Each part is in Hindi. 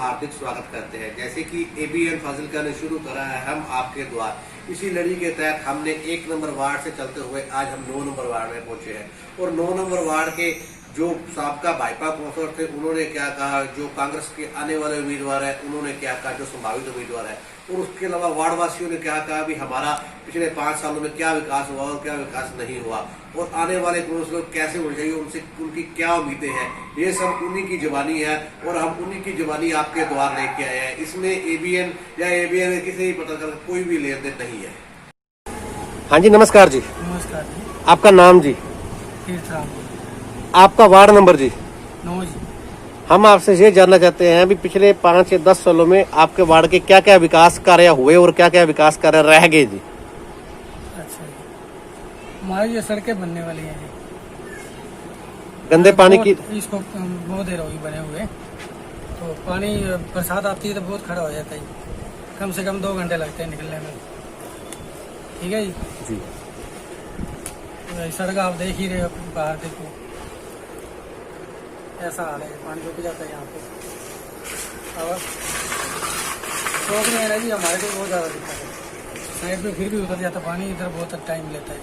हार्दिक स्वागत करते हैं। जैसे कि एबीएन फाजिलका ने शुरू करा है हम आपके द्वार, इसी लड़ी के तहत हमने 1 नंबर वार्ड से चलते हुए आज हम 9 नंबर वार्ड में पहुंचे हैं। और 9 नंबर वार्ड के जो साबका भाजपा काउंसलर थे उन्होंने क्या कहा, जो कांग्रेस के आने वाले उम्मीदवार है उन्होंने क्या कहा, जो संभावित उम्मीदवार है, और उसके अलावा वार्ड वासियों ने क्या कहा भी हमारा पिछले 5 सालों में क्या विकास हुआ और क्या विकास नहीं हुआ, और आने वाले काउंसलर कैसे हो जाएगी, उनसे उनकी क्या उम्मीदें हैं, ये सब उन्हीं की जुबानी है और हम उन्हीं की जुबानी आपके द्वार लेके आए हैं। इसमें एबीएन या एबीएन किसी भी पता कर कोई भी लेन देन नहीं है। हाँ जी, नमस्कार जी। नमस्कार जी। आपका नाम जी? तीर्थराम। आपका वार्ड नंबर जी? 9 जी। हम आपसे ये जानना चाहते हैं भी पिछले 5 या 10 सालों में आपके वार्ड के क्या क्या विकास कार्य हुए और क्या क्या विकास कार्य रह गए जी? अच्छा जी, हमारी ये सड़कें बनने वाली हैं जी। गंदे पानी की इसको बहुत देर होगी बने हुए, तो पानी बरसात आती है तो बहुत खड़ा हो जाता है, कम से कम 2 घंटे लगते हैं निकलने में। ठीक है जी। सड़क आप देख ही रहे हो, बाहर देखो ऐसा हाल है, पानी रुक जाता है यहाँ पे। और शौक नहीं है ना जी, हमारे को बहुत ज़्यादा दिक्कत है। साइड पे फिर भी उतर जाता पानी, इधर बहुत टाइम लेता है।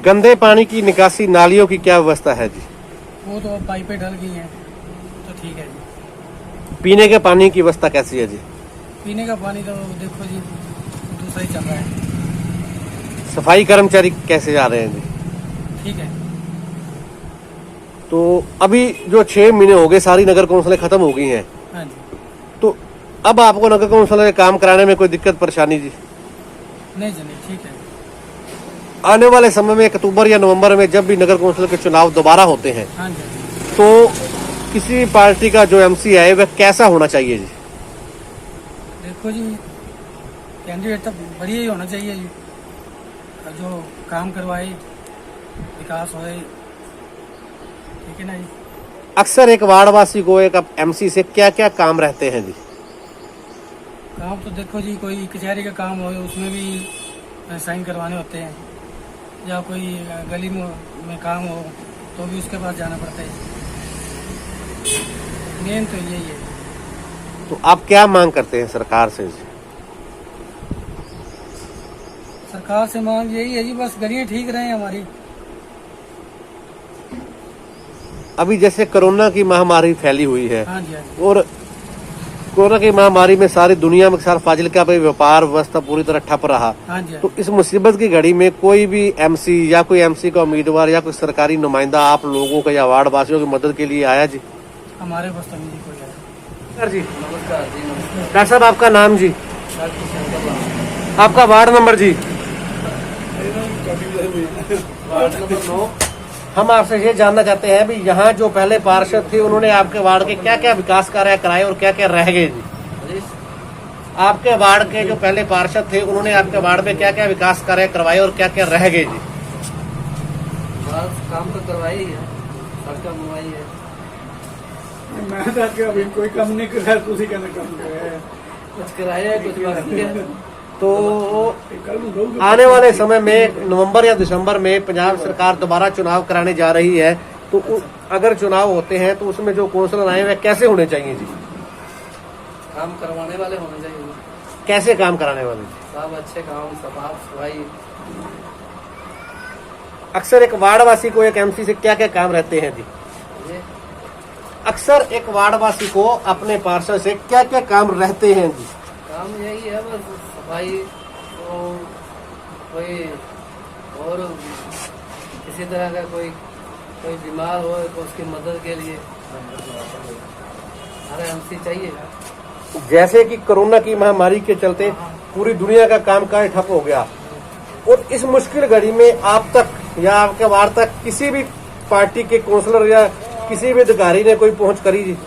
गंदे पानी की निकासी नालियों की क्या व्यवस्था है जी? वो तो अब पाइपें ढल गई हैं तो ठीक है जी। पीने के पानी की व्यवस्था कैसी है जी? पीने का पानी तो देखो जी दूसरा ही चल रहा है। सफाई कर्मचारी कैसे जा रहे हैं जी? ठीक है। तो अभी जो 6 महीने हो गए सारी नगर कौंसलें खत्म हो गई हैं, हाँ जी। तो अब आपको नगर कौंसिल के काम कराने में कोई दिक्कत परेशानी जी? नहीं जी नहीं, ठीक है। आने वाले समय में अक्टूबर या नवंबर में जब भी नगर कौंसिल के चुनाव दोबारा होते हैं, हाँ जी, तो किसी भी पार्टी का जो एमसी है वह कैसा होना चाहिए जी? देखो जी कैंडिडेट तो बढ़िया ही होना चाहिए जी, जो काम करवाए, विकास होए, ठीक है ना जी। अक्सर एक वार्डवासी को एक एमसी से क्या क्या काम रहते हैं जी? काम तो देखो जी कोई कचहरी का काम हो उसमें भी साइन करवाने होते हैं, या कोई गली में काम हो तो भी उसके पास जाना पड़ता है। मेन तो यही है। तो आप क्या मांग करते हैं सरकार से जी? सरकार से मांग यही है जी, बस गलियां ठीक रहे हमारी। अभी जैसे कोरोना की महामारी फैली हुई है, हाँ जी, हाँ जी। और कोरोना की महामारी में सारी दुनिया में सारा फाजिलका पे व्यापार व्यवस्था पूरी तरह ठप रहा, हाँ जी, हाँ तो इस मुसीबत की घड़ी में कोई भी एमसी या कोई एमसी का उम्मीदवार या कोई सरकारी नुमाइंदा आप लोगों का या वार्ड वासियों की मदद के लिए आया जी? हमारे बस तो नहीं कोई आया। जी नमस्कार जी। नमस्कार डॉक्टर साहब, आपका नाम जी? आपका वार्ड नंबर जी? Ward number 9। हम आपसे ये जानना चाहते हैं भी यहाँ जो पहले पार्षद थे उन्होंने आपके वार्ड के क्या क्या विकास कार्य कराए और क्या क्या रह गए जी? आपके वार्ड के जो पहले पार्षद थे उन्होंने आपके वार्ड में क्या क्या विकास कार्य करवाए और क्या क्या रह गए जी? काम तो करवाई ही है, सड़क बनवाई है। मैं अभी कोई कम नहीं करा, तुसी कहना कम कराया, कुछ कराया है, कुछ बाकी है। तो आने वाले समय में नवंबर या दिसंबर में पंजाब सरकार दोबारा चुनाव कराने जा रही है, तो अगर चुनाव होते हैं तो उसमें जो काउंसलर आए वह कैसे होने चाहिए जी? काम करवाने वाले होने चाहिए। कैसे काम कराने वाले? सब अच्छे काम, साफ सफाई। अक्सर एक वार्डवासी को एक एमसी से क्या क्या काम रहते हैं जी? अक्सर एक वार्डवासी को अपने पार्षद से क्या क्या काम रहते हैं जी? काम यही है बस सफाई, तो कोई और किसी तरह का कोई बीमार हो तो उसकी मदद के लिए हमारे एमसी चाहिए। जैसे कि कोरोना की महामारी के चलते पूरी दुनिया का कामकाज ठप हो गया, और इस मुश्किल घड़ी में आप तक या आपके वार्ड तक किसी भी पार्टी के काउंसलर या किसी भी अधिकारी ने कोई पहुंच करी जी?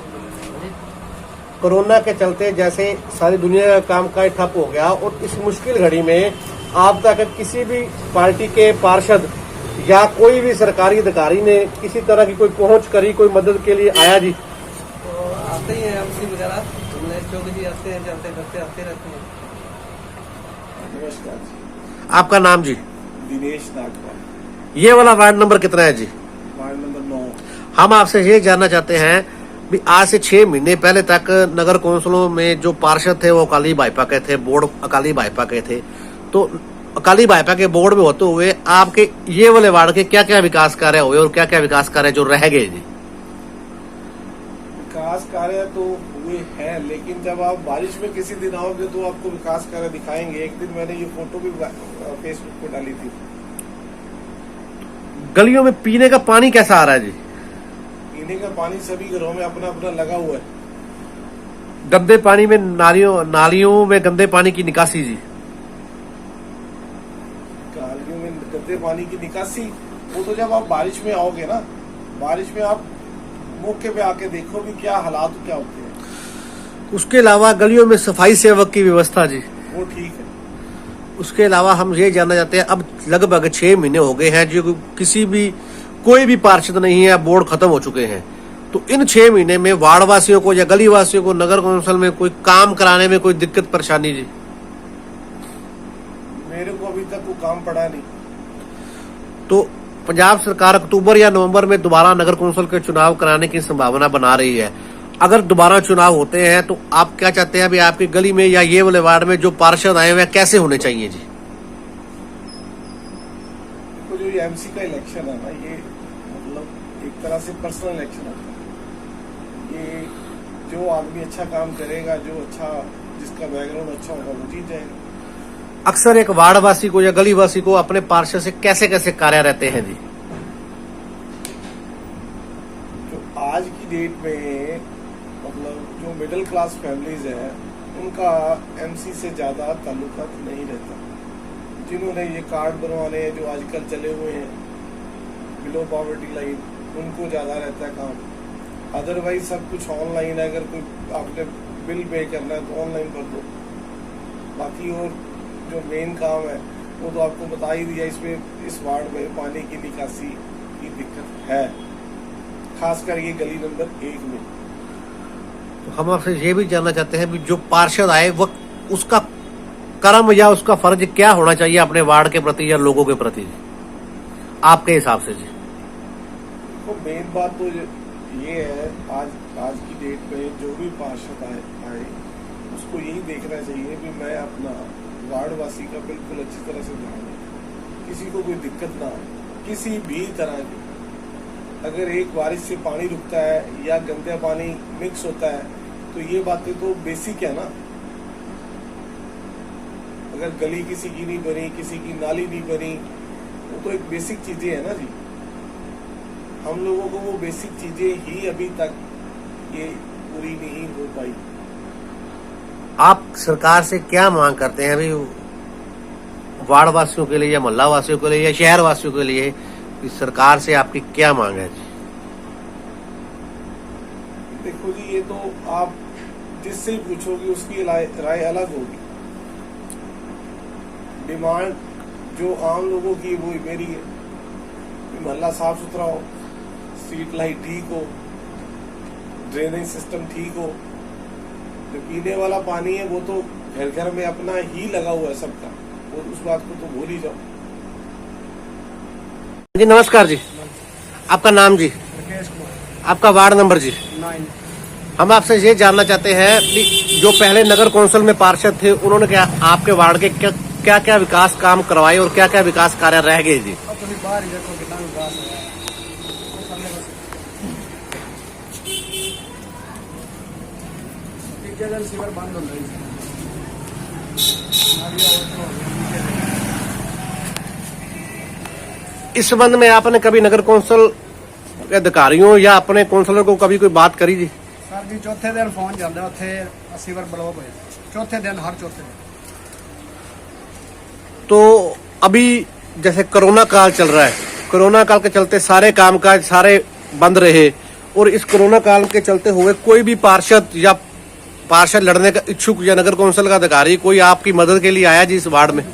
कोरोना के चलते जैसे सारी दुनिया का कामकाज ठप हो गया, और इस मुश्किल घड़ी में आप तक किसी भी पार्टी के पार्षद या कोई भी सरकारी अधिकारी ने किसी तरह की कोई पहुंच करी, कोई मदद के लिए आया जी? तो आते ही है एमसी वगैरह, चौक जी आते हैं, चलते फिरते आते रहते हैं। नमस्कार। आपका नाम जी? दिनेश नागपाल। ये वाला वार्ड नंबर कितना है जी? Ward number 9। हम आपसे ये जानना चाहते हैं भी आज से 6 महीने पहले तक नगर कौंसलों में जो पार्षद थे वो अकाली भाजपा के थे, बोर्ड अकाली भाजपा के थे। तो अकाली भाजपा के बोर्ड में होते हुए आपके ये वाले वार्ड के क्या क्या विकास कार्य हुए और क्या क्या विकास कार्य जो रह गए जी? विकास कार्य तो हुए हैं, लेकिन जब आप बारिश में किसी दिन आओगे तो आपको विकास कार्य दिखाएंगे। एक दिन मैंने ये फोटो भी फेसबुक पे डाली थी। गलियों में पीने का पानी कैसा आ रहा है जी? पीने का पानी सभी घरों में अपना अपना लगा हुआ है। गंदे पानी में नालियों में गंदे पानी की निकासी जी? नालियों में गंदे पानी की निकासी वो तो जब आप बारिश में आओगे ना, बारिश में आप मौके पे आके देखो भी क्या हालात क्या होते हैं। उसके अलावा गलियों में सफाई सेवक की व्यवस्था जी? वो ठीक है। उसके अलावा हम ये जानना चाहते हैं, अब लगभग 6 महीने हो गए हैं जो कोई भी पार्षद नहीं है, बोर्ड खत्म हो चुके हैं। तो इन 6 महीने में वार्ड वासियों को या गली वासियों को नगर कौंसिल में कोई काम कराने में कोई दिक्कत परेशानी जी? मेरे को अभी तक वो काम पड़ा नहीं। तो पंजाब सरकार अक्टूबर या नवंबर में दोबारा नगर कौंसिल के चुनाव कराने की संभावना बना रही है। अगर दोबारा चुनाव होते हैं तो आप क्या चाहते हैं अभी आपकी गली में या ये वाले वार्ड में जो पार्षद आए हुए कैसे होने चाहिए जी? तो जो एमसी का इलेक्शन है ना, ये मतलब एक तरह से पर्सनल इलेक्शन है। ये जो आदमी अच्छा काम करेगा, जो अच्छा जिसका बैकग्राउंड अच्छा होगा वो जीत जाएगा। अक्सर एक वार्ड वासी को या गली वासी को अपने पार्षद से कैसे कैसे कार्य रहते हैं जी? जो आज की डेट में मतलब जो मिडिल क्लास फैमिलीज है उनका एमसी से ज्यादा ताल्लुकात नहीं रहता। जिन्होंने ये कार्ड बनवाने हैं जो आजकल चले हुए हैं बिलो पॉवर्टी लाइन, उनको ज्यादा रहता है काम। अदरवाइज सब कुछ ऑनलाइन है। अगर कोई आपने बिल पे करना है तो ऑनलाइन कर दो। बाकी और जो मेन काम है वो तो आपको बता ही दिया। इसमें इस वार्ड में पानी की निकासी की दिक्कत है, खासकर ये गली नंबर 1 में। तो हम आपसे ये भी जानना चाहते हैं भी जो पार्षद आए वो उसका कर्म या उसका फर्ज क्या होना चाहिए अपने वार्ड के प्रति या लोगों के प्रति आपके हिसाब से जी? तो मेन बात तो ये है, आज की डेट में जो भी पार्षद आए उसको यही देखना चाहिए कि मैं अपना वार्डवासी का बिल्कुल अच्छी तरह से ध्यान रखूं, किसी को कोई दिक्कत ना आए किसी भी तरह की। अगर एक बारिश से पानी रुकता है या गंदा पानी मिक्स होता है तो ये बातें तो बेसिक है ना। अगर गली किसी की नहीं बनी, किसी की नाली नहीं बनी, वो तो एक बेसिक चीजें है ना जी। हम लोगों को वो बेसिक चीजें ही अभी तक ये पूरी नहीं हो पाई। आप सरकार से क्या मांग करते हैं अभी वार्ड वासियों के लिए या मोहल्ला वासियों के लिए या शहर वासियों के लिए कि सरकार से आपकी क्या मांग है जी? देखो जी, ये तो आप जिससे ही पूछोगे उसकी राय अलग होगी। डिमांड जो आम लोगों की वो मेरी है कि मोहल्ला साफ सुथरा हो, स्ट्रीट लाइट ठीक हो, ड्रेनेज सिस्टम ठीक हो। जो पीने वाला पानी है वो तो घर घर में अपना ही लगा हुआ है सबका, और उस बात को तो भूल ही जाओ। जी नमस्कार जी, आपका नाम जी? राकेश कुमार। आपका वार्ड नंबर जी? 9। हम आपसे ये जानना चाहते हैं कि जो पहले नगर कौंसिल में पार्षद थे उन्होंने क्या आपके वार्ड के क्या क्या विकास काम करवाए और क्या क्या विकास कार्य रह गए जी? अपनी बाहर ही देखो कितना विकास हो रहा है। जगह सीवर बंद हो रही है। इस संबंध में आपने कभी नगर कौंसिल के अधिकारियों या अपने कौंसलर को कभी कोई बात करी जी? सर जी चौथे दिन फोन जाता उत्थे सीवर ब्लॉक होया, चौथे दिन, हर चौथे दिन। तो अभी जैसे कोरोना काल चल रहा है, कोरोना काल के चलते सारे कामकाज सारे बंद रहे और इस कोरोना काल के चलते हुए कोई भी पार्षद लड़ने का इच्छुक या नगर कौंसिल का अधिकारी कोई आपकी मदद के लिए आया जी इस वार्ड में?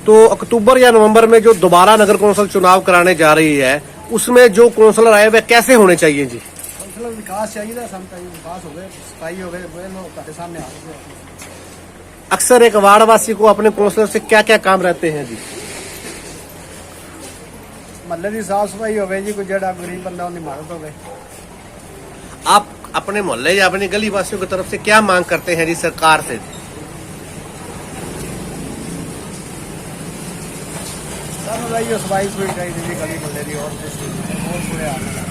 तो अक्टूबर या नवंबर में जो दोबारा नगर कौंसिल चुनाव कराने जा रही है उसमें जो कौंसलर आए वे कैसे होने चाहिए जी? कौंसलर विकास चाहिए, विकास हो गए, सफाई हो गए, वे लोग ਤੁਹਾਡੇ सामने आ गए। अक्सर एक वार्ड वासी को अपने कौंसलर से क्या क्या काम रहते हैं जी? महल्ले की साफ सफाई हो गई जी, कोई जड़ा गरीब बंदा उनकी मदद हो गई। अपने मोहल्ले या अपने गली वासियों की तरफ से क्या मांग करते हैं जी सरकार से? ये सफाई सुफाई चाहिए थी गली मोहल्ले की, और कुछ नहीं, बहुत बुरे हाल हैं।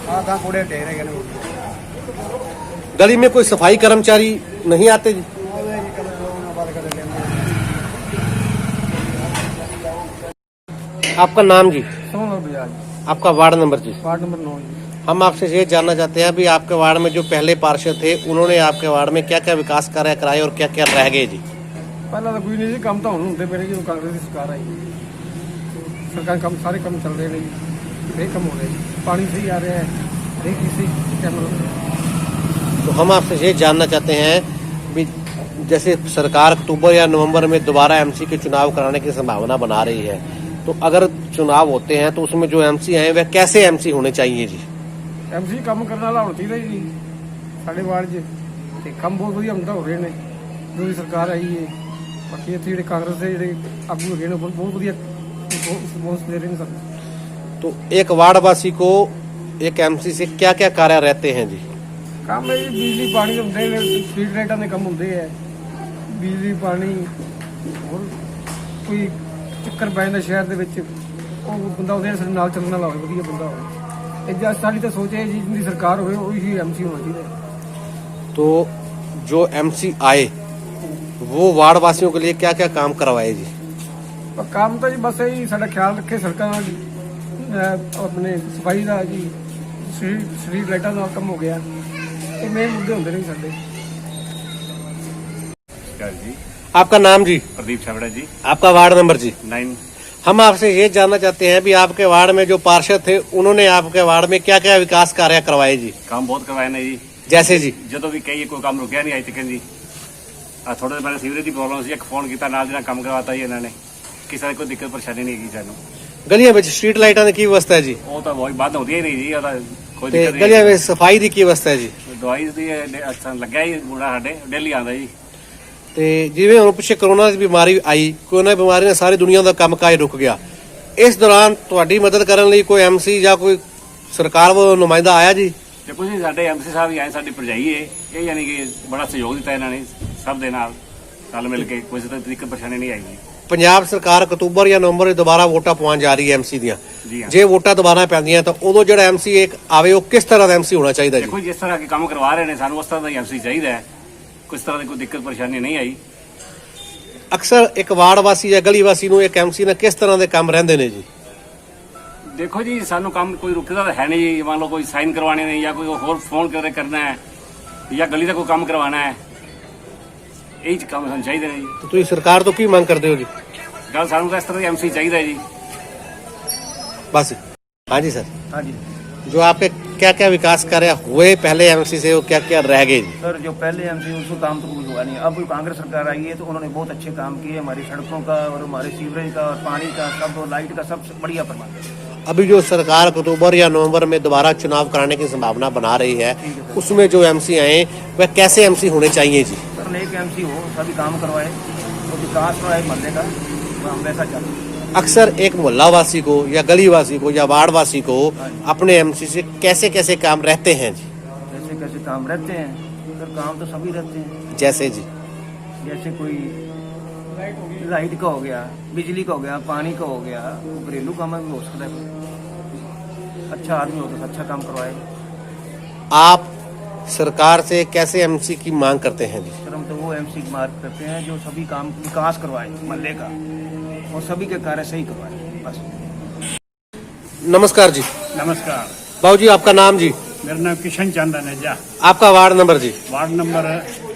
हाँ कहाँ कूड़े ढेर है गली में कोई सफाई कर्मचारी नहीं आते जी? आपका नाम जी? आपका वार्ड नंबर जी? Ward number 9। हम आपसे ये जानना चाहते हैं भी आपके वार्ड में जो पहले पार्षद थे उन्होंने आपके वार्ड में क्या क्या विकास कार्य कराए और क्या क्या रह गए जी? पहला तो कोई नहीं जी, काम तो ਹੁਣ ਹੁੰਦੇ ਪਏ ਨੇ ਜੀ, ਕਾਂਗਰਸ ਦੀ ਸਰਕਾਰ ਆਈ ਸਰਕਾਰ ਕੰਮ ਸਾਰੇ ਕੰਮ ਚੱਲ ਰਹੇ ਨੇ ਜੀ, ਇਹ ਕੰਮ ਹੋ ਰਹੇ ਜੀ, ਪਾਣੀ सही आ रहा है, हरेक किसी तो हम आपसे ये जानना चाहते हैं भी जैसे सरकार अक्टूबर या नवंबर में दोबारा एमसी के चुनाव कराने की संभावना बना रही है, तो अगर चुनाव होते हैं तो उसमें जो एमसी हैं वह कैसे एमसी होने चाहिए जी? एमसी काम करने वाला होना चाहिए जी साढ़े वार्ड च, ते काम बहुत वधिया ਹੁੰਦਾ ਹੋ ਰਹੇ ਨੇ जो सरकार आई है। बाकी ਇੱਥੇ ਜਿਹੜੇ ਕਾਂਗਰਸ ਦੇ ਜਿਹੜੇ ਆਗੂ ਹੈਗੇ ਨੇ ਬਹੁਤ ਵਧੀਆ ਰਿਸਪੌਂਸ ਦੇ ਰਹੇ ਨੇ ਸਾਨੂੰ। तो एक वार्ड वासी को एक एमसी से क्या क्या कार्य रहते हैं जी? ਕੰਮ ਹੈ ਜੀ ਬਿਜਲੀ ਪਾਣੀ ਹੁੰਦੇ ਨੇ, ਸਟਰੀਟ ਲਾਈਟਾਂ ਦੇ ਕੰਮ ਹੁੰਦੇ ਆ, ਬਿਜਲੀ ਪਾਣੀ, ਹੋਰ ਕੋਈ ਚੱਕਰ ਪੈ ਜਾਂਦਾ ਸ਼ਹਿਰ ਦੇ ਵਿੱਚ, ਉਹ ਬੰਦਾ ਉਹਦੇ ਸਾਡੇ ਨਾਲ ਚੱਲਣ ਵਾਲਾ ਹੋਵੇ, ਵਧੀਆ ਬੰਦਾ ਹੋਵੇ। ਇਹ ਜਦ ਸਾਡੀ ਤਾਂ ਸੋਚ ਹੈ ਜੀ ਜਿੰਦੀ ਸਰਕਾਰ ਹੋਵੇ ਉਹੀ ਐਮਸੀ ਹੋਣਾ ਚਾਹੀਦਾ। तो जो एमसी आए वो वार्ड वासियों के लिए क्या क्या काम करवाए जी? ਪਰ ਕੰਮ ਤਾਂ ਜੀ ਬਸ ਇਹੀ ਸਾਡਾ ਖਿਆਲ ਰੱਖੇ ਸੜਕਾਂ ਦਾ, ਆਪਣੇ ਸਫਾਈ ਦਾ ਜੀ, ਸਟਰੀਟ ਲਾਈਟਾਂ ਦਾ ਕੰਮ ਹੋ ਗਿਆ, ਇਹ ਮੇਨ ਮੁੱਦੇ ਹੁੰਦੇ ਨੇ ਸਾਡੇ। जी आपका नाम जी? प्रदीप छाबड़ा जी, आपका वार्ड नंबर जी? 9। हम आपसे ये जानना चाहते हैं भी आपके वार्ड में जो पार्षद थे उन्होंने आपके वार्ड में क्या क्या विकास कार्य करवाए जी? काम बहुत करवाए ने जी, जैसे जी? ਜਦੋਂ ਵੀ ਕਹੀਏ ਕੋਈ ਕੰਮ ਰੁਕਿਆ ਨਹੀਂ ਅਜੇ ਤੱਕ ਜੀ। ਆ ਥੋੜੇ ਦਿਨ ਪਹਿਲੇ ਸੀਵਰੇਜ ਦੀ ਪ੍ਰੋਬਲਮ ਸੀ, ਇੱਕ ਫੋਨ ਕੀਤਾ ਨਾਲ ਦੀ ਨਾਲ ਕੰਮ ਕਰਵਾਤਾ ਜੀ ਇਹਨਾਂ ਨੇ, ਕਿਸੇ ਦੀ ਕੋਈ ਦਿੱਕਤ ਪਰੇਸ਼ਾਨੀ ਨਹੀਂ ਹੈਗੀ ਸਾਨੂੰ। ਗਲੀਆਂ ਵਿੱਚ ਸਟਰੀਟ ਲਾਈਟਾਂ ਦੀ ਕੀ ਵਿਵਸਥਾ ਹੈ ਜੀ? ਉਹ ਤਾਂ ਬਹੁਤ ਬੰਦ ਹੁੰਦੀਆਂ ਹੀ ਨਹੀਂ ਜੀ, ਉਹਦਾ ਕੋਈ ਤੇ ਦਿੱਕਤ ਗਲੀਆਂ ਨਹੀਂ। ਵਿੱਚ ਸਫਾਈ ਦੀ ਕੀ ਵਿਵਸਥਾ ਹੈ ਜੀ? ਦਵਾਈ ਦੀ ਅੱਛਾ ਲੱਗਿਆ ਹੀ ਮੁੰਡਾ ਸਾਡੇ ਡੇਲੀ ਆਉਂਦਾ ਜੀ। ਤੇ ਜਿਵੇਂ ਹੁਣ ਪਿੱਛੇ ਕਰੋਨਾ ਦੀ ਬਿਮਾਰੀ ਆਈ, ਕਰੋਨਾ ਬਿਮਾਰੀ ਨਾਲ ਸਾਰੀ ਦੁਨੀਆ ਦਾ ਕੰਮਕਾਜ ਰੁਕ ਗਿਆ, ਇਸ ਦੌਰਾਨ ਤੁਹਾਡੀ ਮਦਦ ਕਰਨ ਲਈ ਕੋਈ ਐਮਸੀ ਜਾਂ ਕੋਈ ਸਰਕਾਰ ਵੱਲੋਂ ਨੁਮਾਇੰਦਾ ਆਇਆ ਜੀ? ਦੇਖੋ ਜੀ ਸਾਡੇ ਐਮਸੀ ਸਾਹਿਬ ਹੀ ਆਏ, ਸਾਡੀ ਭਰਜਾਈ ਹੈ ਇਹ, ਯਾਨੀ ਕਿ ਬੜਾ ਸਹਿਯੋਗ ਦਿੱਤਾ ਇਹਨਾਂ ਨੇ ਸਭ ਦੇ ਨਾਲ ਰਲ ਮਿਲ ਕੇ, ਕੋਈ ਦਿੱਕਤ ਪਰੇਸ਼ਾਨੀ ਨਹੀਂ ਆਈ ਜੀ। ਪੰਜਾਬ ਸਰਕਾਰ ਅਕਤੂਬਰ ਜਾਂ ਨਵੰਬਰ ਵਿੱਚ ਦੁਬਾਰਾ ਵੋਟਾਂ ਪਵਾਉਣ ਜਾ ਰਹੀ ਹੈ ਐਮਸੀ ਦੀਆਂ, ਜੀ ਹਾਂ। ਜੇ ਵੋਟਾਂ ਦੁਬਾਰਾ ਪੈਂਦੀਆਂ ਤਾਂ ਉਦੋਂ ਜਿਹੜਾ ਐਮਸੀ ਇੱਕ ਆਵੇ ਉਹ ਕਿਸ ਤਰ੍ਹਾਂ ਦਾ ਐਮਸੀ ਹੋਣਾ ਚਾਹੀਦਾ ਜੀ? ਦੇਖੋ ਜਿਸ ਤਰ੍ਹਾਂ ਕੇ ਕੰਮ ਕਰਵਾ ਰਹੇ ਨੇ ਸਾਨੂੰ ਉਸ ਤਰ੍ਹਾਂ ਦਾ ਐਮਸੀ ਚਾਹੀਦਾ ਹੈ, ਕਿਸ ਤਰ੍ਹਾਂ ਦੀ ਕੋਈ ਦਿੱਕਤ ਪਰੇਸ਼ਾਨੀ ਨਹੀਂ ਆਈ। ਅਕਸਰ ਇੱਕ ਵਾਰਡ ਵਾਸੀ ਜਾਂ ਗਲੀ ਵਾਸੀ ਨੂੰ ਇੱਕ ਐਮਸੀ ਨਾਲ ਕਿਸ ਤਰ੍ਹਾਂ ਦੇ ਕੰਮ ਰਹਿੰਦੇ ਨੇ ਜੀ? ਦੇਖੋ ਜੀ ਸਾਨੂੰ ਕੰਮ ਕੋਈ ਰੁਕਦਾ ਤਾਂ ਹੈ ਨਹੀਂ ਜੀ, ਮੰਨ ਲਓ ਕੋਈ ਸਾਈਨ ਕਰਵਾਣੇ ਨੇ ਜਾਂ ਕੋਈ ਹੋਰ ਫੋਨ ਕਰਨਾ ਹੈ ਜਾਂ ਗਲੀ ਦਾ ਕੋਈ ਕੰਮ ਕਰਵਾਉਣਾ ਹੈ, ਇਹ ਕੰਮ ਸਾਨੂੰ ਚਾਹੀਦੇ ਨੇ ਜੀ। ਤੇ ਤੁਸੀਂ ਸਰਕਾਰ ਤੋਂ ਕੀ ਮੰਗ ਕਰਦੇ ਹੋ ਜੀ? ਗੱਲ ਸਾਨੂੰ ਤਾਂ ਇਸ ਤਰ੍ਹਾਂ ਦੀ ਐਮਸੀ ਚਾਹੀਦਾ ਹੈ ਜੀ। बस हाँ जी सर, हाँ जी जो आपके क्या क्या विकास कार्य हुए पहले एमसी से वो क्या क्या रह गए जी? सर, जो पहले एमसी उसको काम तो कुछ हुआ नहीं। अब कांग्रेस सरकार आई है तो उन्होंने बहुत अच्छे काम किए, हमारी सड़कों का और हमारे सीवरेज का और पानी का सब, लाइट का सब बढ़िया प्रबंध है। अभी जो सरकार अक्टूबर या नवंबर में दोबारा चुनाव कराने की संभावना बना रही है, उसमें जो एमसी आए वह कैसे एमसी होने चाहिए जी? सर, नेक एमसी हो, सभी काम करवाए, तो विकास कराए मोहल्ले का, तो हम वैसा चाहते हैं। अक्सर एक मोहल्ला वासी को या गली वासी को या वार्ड वासी को अपने एमसी से कैसे कैसे काम रहते हैं जी? कैसे कैसे काम रहते हैं सर, काम तो सभी रहते हैं। जैसे जी? जैसे कोई लाइट का हो गया, बिजली का हो गया, पानी का हो गया, घरेलू काम भी हो सकता है। अच्छा आदमी हो तो अच्छा काम करवाए। आप सरकार से कैसे एमसी की मांग करते हैं जी? सर, हम तो वो एमसी की मार्ग करते हैं जो सभी काम विकास करवाए मोहल्ले का और सभी के कार्य सही करवाए, बस। नमस्कार जी। नमस्कार, बाबू जी आपका नाम जी? मेरा नाम किशन चंद है। आपका वार्ड नंबर जी? वार्ड नंबर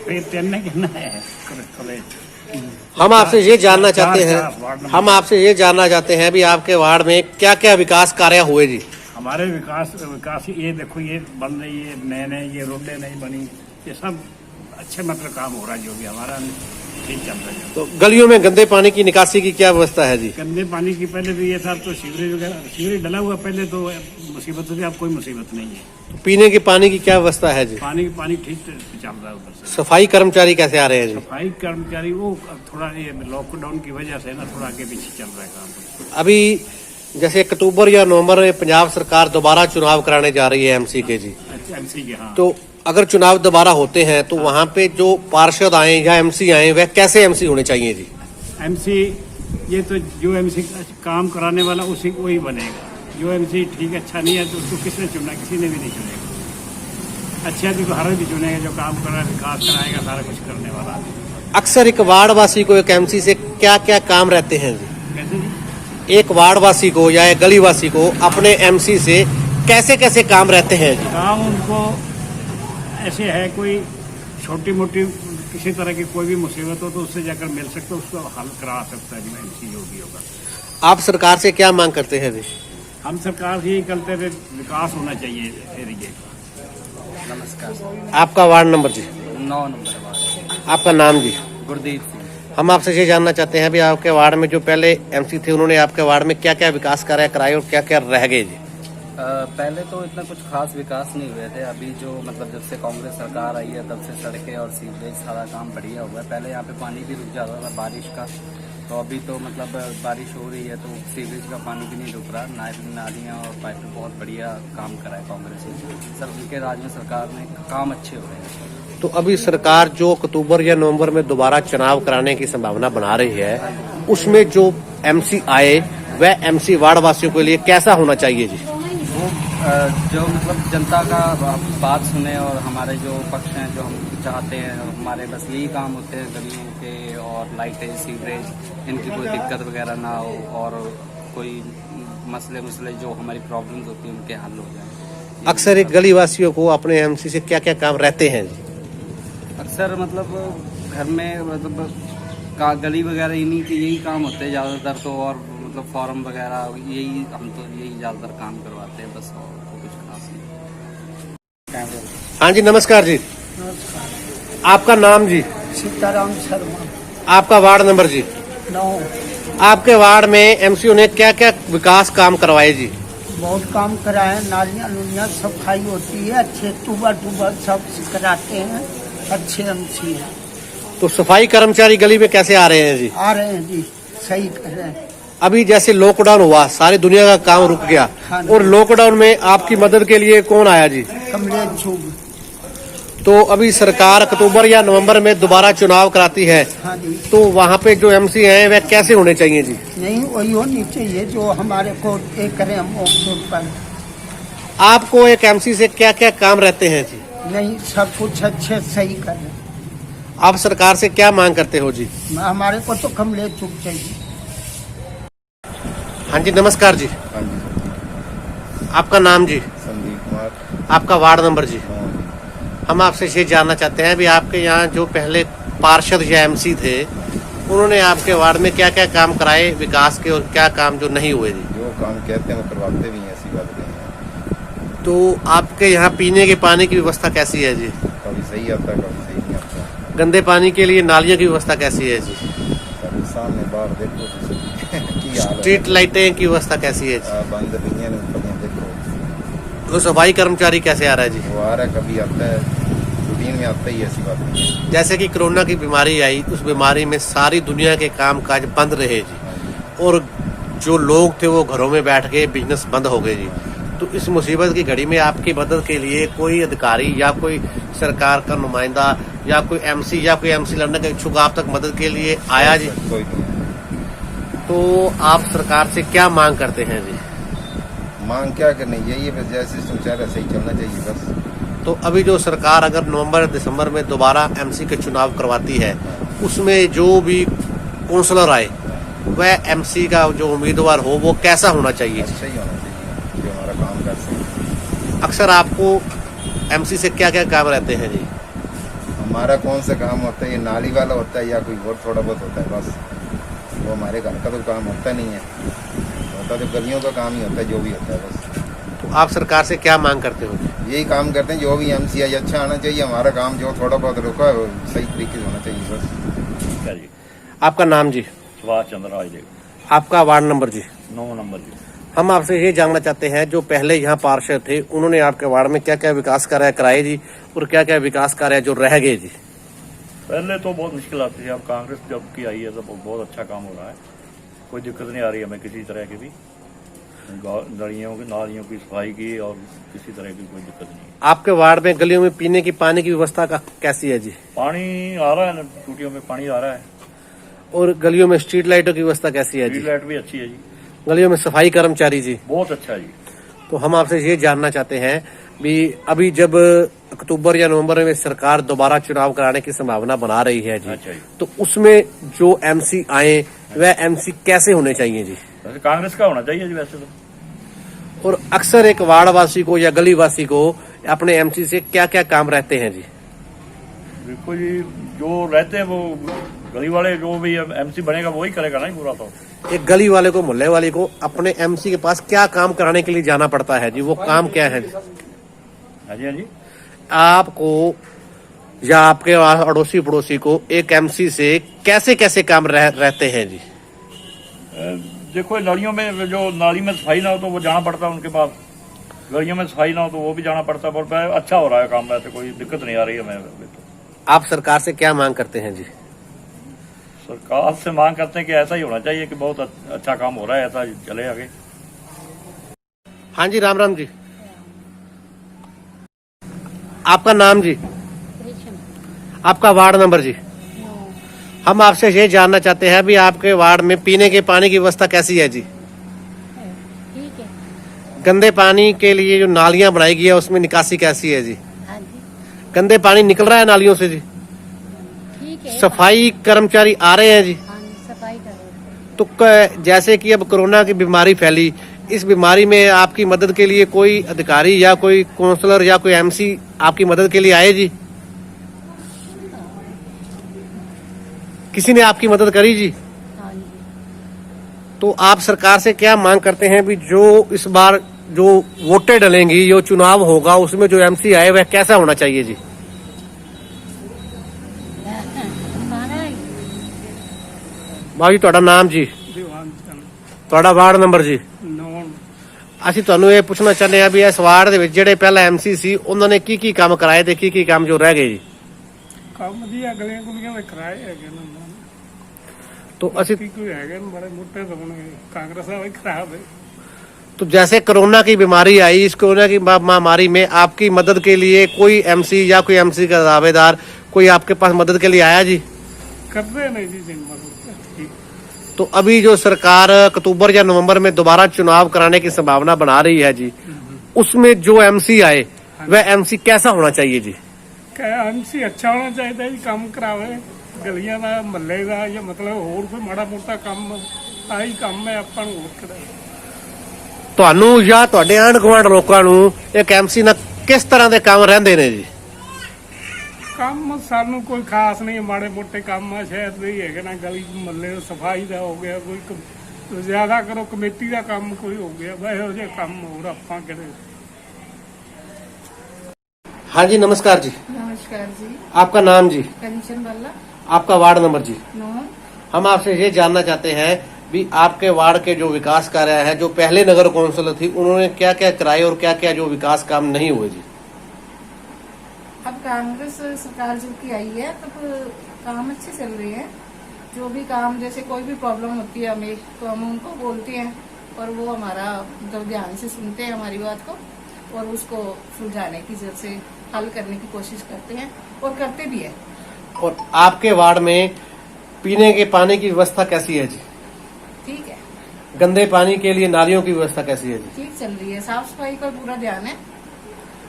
3 कहना है कॉलेज। हम आपसे ये जानना चाहते चार, हैं, वार्ड नंबर। हम आपसे ये जानना चाहते हैं भी आपके वार्ड में क्या क्या विकास कार्य हुए जी? हमारे विकास ये देखो, ये बन रही है, नए नए ये रोडें नहीं बनी, ये सब अच्छे मतलब काम हो रहा है, जो भी हमारा ठीक चल रहा है। तो गलियों में गंदे पानी की निकासी की क्या व्यवस्था है जी? गंदे पानी की पहले भी ये था, तो सीवरेज वगैरह सीवरेज डला हुआ पहले, तो मुसीबत थी, अब कोई मुसीबत नहीं है। तो पीने के पानी की क्या व्यवस्था है जी? पानी ठीक चल रहा है उधर से। सफाई कर्मचारी कैसे आ रहे हैं जी? सफाई कर्मचारी वो थोड़ा ये लॉकडाउन की वजह से ना थोड़ा आगे पीछे चल रहा है काम। अभी जैसे अक्टूबर या नवंबर में पंजाब सरकार दोबारा चुनाव कराने जा रही है एमसी के जी, एमसी के। हाँ, तो अगर चुनाव दोबारा होते हैं तो वहाँ पे जो पार्षद आए या एमसी आए वह कैसे एमसी होने चाहिए जी? एमसी ये तो जो एमसी काम कराने वाला उसी को ही बनेगा। जो एमसी ठीक अच्छा नहीं है तो उसको किसने चुनना? किसी ने भी नहीं चुनेगा। अच्छे आदमी को हर भी चुनेगा जो काम करा विकास कराएगा, सारा कुछ करने वाला आदमी। अक्सर एक वार्ड वासी को एक एमसी से क्या क्या काम रहते हैं जी? कैसे जी? एक वार्ड वासी को या एक गली वासी को अपने एमसी से कैसे कैसे काम रहते हैं जी? काम उनको ऐसे है, कोई छोटी मोटी किसी तरह की कोई भी मुसीबत हो तो उससे जाकर मिल सकता है, उसको हल करा सकता है जो एमसी जो भी होगा। आप सरकार से क्या मांग करते हैं जी? हम सरकार से यही करते थे, विकास होना चाहिए एरिया। नमस्कार। आपका वार्ड नंबर जी? 9 नंबर वार्ड। आपका नाम जी? गुरदीप सिंह। हम आपसे ये जानना चाहते हैं अभी आपके वार्ड में जो पहले एमसी थे उन्होंने आपके वार्ड में क्या क्या विकास कार्य कराए और क्या क्या रह गए जी? पहले तो इतना कुछ खास विकास नहीं हुए थे। अभी जो मतलब जब से कांग्रेस सरकार आई है तब से सड़कें और सीवरेज सारा काम बढ़िया हुआ है। पहले यहाँ पे पानी भी रुक जाता था बारिश का, तो अभी तो मतलब बारिश हो रही है तो सीवरेज का पानी भी नहीं रुक रहा। नालियाँ और पाइप बहुत बढ़िया काम करा है कांग्रेस ने। सर उनके राज में सरकार में काम अच्छे हो रहे हैं। तो अभी सरकार जो अक्टूबर या नवंबर में दोबारा चुनाव कराने की संभावना बना रही है उसमें जो एमसी आए वह एमसी वार्ड वासियों के लिए कैसा होना चाहिए जी? जो मतलब जनता का बात सुने और हमारे जो पक्ष हैं जो हम चाहते हैं, हमारे बस यही काम होते हैं गलियों के और लाइटें सीवरेज इनकी कोई दिक्कत वगैरह ना हो और कोई मसले जो हमारी प्रॉब्लम्स होती हैं उनके हल हो जाए। अक्सर एक गली वासियों को अपने एमसी से क्या क्या काम रहते हैं जी? अक्सर मतलब घर में मतलब गली वगैरह इन्हीं के यही काम होते हैं ज़्यादातर तो, और मतलब फॉर्म वगैरह यही हम तो यही ज़्यादातर काम करवाते हैं बस, और तो कुछ खास नहीं। हाँ जी नमस्कार जी। नमस्कार। आपका नाम जी? सीताराम शर्मा। आपका वार्ड नंबर जी? 9। आपके वार्ड में एमसी ने क्या क्या विकास काम करवाए जी? बहुत काम कराए, नालियाँ नुलियाँ सफाई होती है, अच्छे टूबा सब कराते हैं, अच्छे एमसी हैं। तो सफाई कर्मचारी गली में कैसे आ रहे हैं जी? आ रहे हैं जी, सही कर रहे हैं। अभी जैसे लॉकडाउन हुआ सारी दुनिया का काम रुक गया हाँ जी। और लॉकडाउन में आपकी मदद के लिए कौन आया जी? कमलेश छुब। तो अभी सरकार अक्टूबर या नवंबर में दोबारा चुनाव कराती है हाँ जी। तो वहाँ पे जो एमसी हैं वह कैसे होने चाहिए जी? नहीं वही होनी चाहिए जो हमारे को एक करें हम पर। आपको एक एमसी से क्या क्या काम रहते हैं जी? नहीं सब कुछ अच्छे सही कर रहे हैं। आप सरकार से क्या मांग करते हो जी? हमारे को तो कमलेश छुब चाहिए। हाँ जी नमस्कार जी। हाँ जी, आपका नाम जी? संदीप कुमार। आपका वार्ड नंबर जी? हम आपसे ये जानना चाहते हैं अभी आपके यहाँ जो पहले पार्षद या एमसी थे उन्होंने आपके वार्ड में क्या क्या काम कराए विकास के और क्या काम जो नहीं हुए जी? जो काम कहते हैं वो करवाते भी हैं, ऐसी बात नहीं है। तो आपके यहाँ पीने के पानी की व्यवस्था कैसी है जी? कभी सही आता है कभी सही नहीं आता। गंदे पानी के लिए नालियों की व्यवस्था कैसी है जी? कभी सामने बाहर देखो तो की हाल है। स्ट्रीट लाइटें की व्यवस्था कैसी है जी? बंद नहीं है, देखो तो सफाई कर्मचारी कैसे आ रहा है जी? वो आ रहा है, कभी आता है, रूटीन में आता ही, ऐसी बात नहीं है। जैसे कि कोरोना की बीमारी आई उस बीमारी में सारी दुनिया के काम काज बंद रहे जी और जो लोग थे वो घरों में बैठ के बिजनेस बंद हो गए जी। तो इस मुसीबत की घड़ी में आपकी मदद के लिए कोई अधिकारी या कोई सरकार का नुमाइंदा या कोई एमसी लड़ने का इच्छुक आप तक मदद के लिए आया जी? कोई नहीं है। तो आप सरकार से क्या मांग करते हैं जी? मांग क्या करनी, यही है बस, जैसे सिस्टम चल रहा है सही चलना चाहिए बस। तो अभी जो सरकार अगर नवंबर दिसंबर में दोबारा एमसी के चुनाव करवाती है उसमें जो भी काउंसलर आए वह एमसी का जो उम्मीदवार हो वो कैसा होना चाहिए? अच्छा ही होना चाहिए जो हमारा काम कर सके। अक्सर आपको एमसी से क्या क्या काम रहते हैं जी? हमारा कौन सा काम होता है, ये नाली वाला होता है या कोई और थोड़ा बहुत होता है बस। वो हमारे घर का तो काम होता नहीं है, होता तो गलियों का काम ही होता है, जो भी होता है बस। तो आप सरकार से क्या मांग करते हो? यही काम करते हैं, जो भी एमसी है अच्छा आना चाहिए, हमारा काम जो थोड़ा बहुत रुका है वो सही तरीके से होना चाहिए बस। क्या जी? आपका नाम जी? सुभाष चंद्र राज जी, आपका वार्ड नंबर जी? 9 नंबर जी। हम आपसे ये जानना चाहते हैं जो पहले यहाँ पार्षद थे उन्होंने आपके वार्ड में क्या क्या विकास कार्य कराए जी और क्या क्या विकास कार्य जो रह गए जी? पहले तो बहुत मुश्किल आती थी, अब कांग्रेस जब की आई है तो बहुत अच्छा काम हो रहा है, कोई दिक्कत नहीं आ रही हमें किसी तरह की भी। गलियों की नालियों की सफाई की और किसी तरह की कोई दिक्कत नहीं। आपके वार्ड में गलियों में पीने की पानी की व्यवस्था का कैसी है जी? पानी आ रहा है ना, टूटियों में पानी आ रहा है। और गलियों में स्ट्रीट लाइटों की व्यवस्था कैसी है जी? स्ट्रीट लाइट भी अच्छी है जी, गलियों में सफाई कर्मचारी जी? बहुत अच्छा है जी। तो हम आपसे ये जानना चाहते हैं भी अभी जब अक्टूबर या नवंबर में सरकार दोबारा चुनाव कराने की संभावना बना रही है जी, अच्छा जी। तो उसमें जो एमसी आए वह एमसी कैसे होने चाहिए जी? वैसे कांग्रेस का होना चाहिए जी वैसे तो। और अक्सर एक वार्ड वासी को या गली वासी को अपने एमसी से क्या क्या काम रहते हैं जी? देखो जी, जो रहते हैं वो गली वाले, जो भी एमसी बनेगा वही करेगा ना पूरा। तो एक गली वाले को, मोहल्ले वाले को अपने एमसी के पास क्या काम कराने के लिए जाना पड़ता है जी? वो काम क्या है जी? हाँ जी, हाँ जी। आपको या आपके अड़ोसी पड़ोसी को एक एमसी से कैसे कैसे काम रहते हैं जी? देखो, नलियों में जो नाली में सफाई ना हो तो वो जाना पड़ता है उनके पास, गलियों में सफाई ना हो तो वो भी जाना पड़ता है। पर अच्छा हो रहा है काम, वैसे कोई दिक्कत नहीं आ रही है हमें तो। आप सरकार से क्या मांग करते हैं जी? सरकार से मांग करते हैं कि ऐसा ही होना चाहिए कि बहुत अच्छा काम हो रहा है, ऐसा चले आगे। हाँ जी, राम राम जी। आपका नाम जी? आपका वार्ड नंबर जी? हम आपसे ये जानना चाहते हैं भी आपके वार्ड में पीने के पानी की व्यवस्था कैसी है जी? ठीक है। गंदे पानी के लिए जो नालियां बनाई गई है उसमें निकासी कैसी है जी? हाँ जी, गंदे पानी निकल रहा है नालियों से जी? ठीक है। सफाई कर्मचारी आ रहे हैं जी? हाँ, सफाई कर रहे हैं। तो जैसे कि अब कोरोना की बीमारी फैली, इस बीमारी में आपकी मदद के लिए कोई अधिकारी या कोई काउंसलर या कोई एमसी आपकी मदद के लिए आए जी? किसी ने आपकी मदद करी जी? हाँ जी। तो आप सरकार से क्या मांग करते हैं भी जो इस बार जो वोटें डलेंगी, जो चुनाव होगा, उसमें जो एमसी आए वह कैसा होना चाहिए जी? भाई ਤੁਹਾਡਾ ਨਾਮ ਜੀ? ਦੀਵਾਨ ਚੰਦ ਤੁਹਾਡਾ ਵਾਰਡ ਨੰਬਰ ਜੀ? ਨੌਨ। ਅਸੀਂ ਤੁਹਾਨੂੰ ਇਹ ਪੁੱਛਣਾ ਚਾਹੁੰਦੇ ਆ ਵੀ ਇਸ ਵਾਰਡ ਦੇ ਵਿੱਚ ਜਿਹੜੇ ਪਹਿਲਾਂ ਐਮਸੀ ਸੀ ਉਹਨਾਂ ਨੇ ਕੀ ਕੀ ਕੰਮ ਕਰਾਏ ਤੇ ਕੀ ਕੀ ਕੰਮ ਜੋ ਰਹਿ ਗਏ ਜੀ? ਕੰਮ ਵਧੀਆ ਗਲੀਆਂ ਗੁਲੀਆਂ ਦੇ ਕਿਰਾਏ ਹੈਗੇ ਨੇ ਉਹਨਾਂ ਨੇ। तो ਅਸੀਂ ਕੋਈ ਹੈਗੇ ਨੇ ਬੜੇ ਮੋਟੇ ਤਾਂ ਹੋਣਗੇ, ਕਾਂਗਰਸ ਵਾਲੇ ਖਰਾਬ है। तो जैसे कोरोना की बीमारी आई, इस कोरोना की महामारी में आपकी मदद के लिए कोई एमसी या कोई एमसी का दावेदार कोई आपके पास मदद के लिए आया जी? ਕਰਦੇ नहीं जी जिन मदद। तो अभी जो सरकार अक्टूबर या नवंबर में दोबारा चुनाव कराने की संभावना बना रही है जी, उसमें जो एमसी आए वह एमसी कैसा होना चाहिए जी? एमसी अच्छा होना चाहिए जी, काम करावे गलियां ਦਾ ਮਹੱਲੇ ਦਾ, ਜਾਂ ਮਤਲਬ ਹੋਰ ਕੋਈ ਮਾੜਾ ਮੋਟਾ ਕੰਮ, ਆਹੀ ਕੰਮ ਹੈ ਆਪਾਂ ਨੂੰ ਹੋਰ ਕਿਹੜਾ। ਤੁਹਾਨੂੰ ਜਾਂ ਤੁਹਾਡੇ ਆਂਢ ਗੁਆਂਢ ਲੋਕਾਂ ਨੂੰ ਇੱਕ ਐਮਸੀ ਨਾਲ ਕਿਸ ਤਰ੍ਹਾਂ ਦੇ ਕੰਮ ਰਹਿੰਦੇ ਨੇ ਜੀ? ਕੰਮ ਸਾਨੂੰ ਕੋਈ ਖਾਸ ਨਹੀਂ, ਮਾੜੇ ਮੋਟੇ ਕੰਮ ਆ ਸ਼ਹਿਰ ਦੇ ਹੀ ਹੈਗੇ ਨਾ, ਗਲੀ ਮਹੱਲੇ ਸਫਾਈ ਦਾ ਹੋ ਗਿਆ, ਕੋਈ ਜ਼ਿਆਦਾ ਕਰੋ ਕਮੇਟੀ ਦਾ ਕੰਮ ਕੋਈ ਹੋ ਗਿਆ, ਬਸ ਇਹੋ ਜਿਹੇ ਕੰਮ ਹੋਰ ਆਪਾਂ ਕਿਹੜੇ। हाँ जी, नमस्कार जी। नमस्कार जी। आपका नाम जी? कंचन बल्ला। आपका वार्ड नंबर जी? नौ। हम आपसे ये जानना चाहते हैं भी आपके वार्ड के जो विकास कार्य है, जो पहले नगर कौंसिलर थी उन्होंने क्या क्या कराए और क्या क्या जो विकास काम नहीं हुए जी? अब कांग्रेस सरकार जब की आई है तब काम अच्छे चल रहे हैं। जो भी काम, जैसे कोई भी प्रॉब्लम होती है हमें, तो हम उनको बोलते हैं और वो हमारा मतलब ध्यान से सुनते हैं हमारी बात को और उसको सुलझाने की जड़ से हल करने की कोशिश करते हैं और करते भी है। और आपके वार्ड में पीने के पानी की व्यवस्था कैसी है जी? ठीक है। गंदे पानी के लिए नालियों की व्यवस्था कैसी है जी? ठीक चल रही है, साफ सफाई का पूरा ध्यान है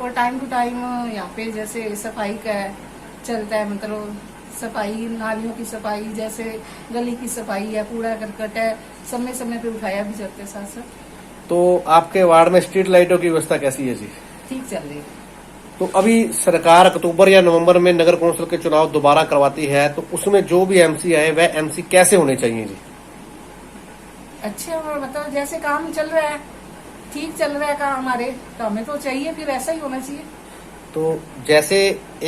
और टाइम टू टाइम यहाँ पे जैसे सफाई का चलता है, मतलब सफाई, नालियों की सफाई, जैसे गली की सफाई है, कूड़ा करकट है, समय समय पे उठाया भी जाता है साथ साथ। तो आपके वार्ड में स्ट्रीट लाइटों की व्यवस्था कैसी है जी? ठीक चल रही है। तो अभी सरकार अक्टूबर या नवंबर में नगर कौंसिल के चुनाव दोबारा करवाती है, तो उसमें जो भी एमसी आए वह एमसी कैसे होने चाहिए जी? अच्छे, मतलब जैसे काम चल रहा है, ठीक चल रहा है काम हमारे, तो हमें तो चाहिए फिर ऐसा ही होना चाहिए। तो जैसे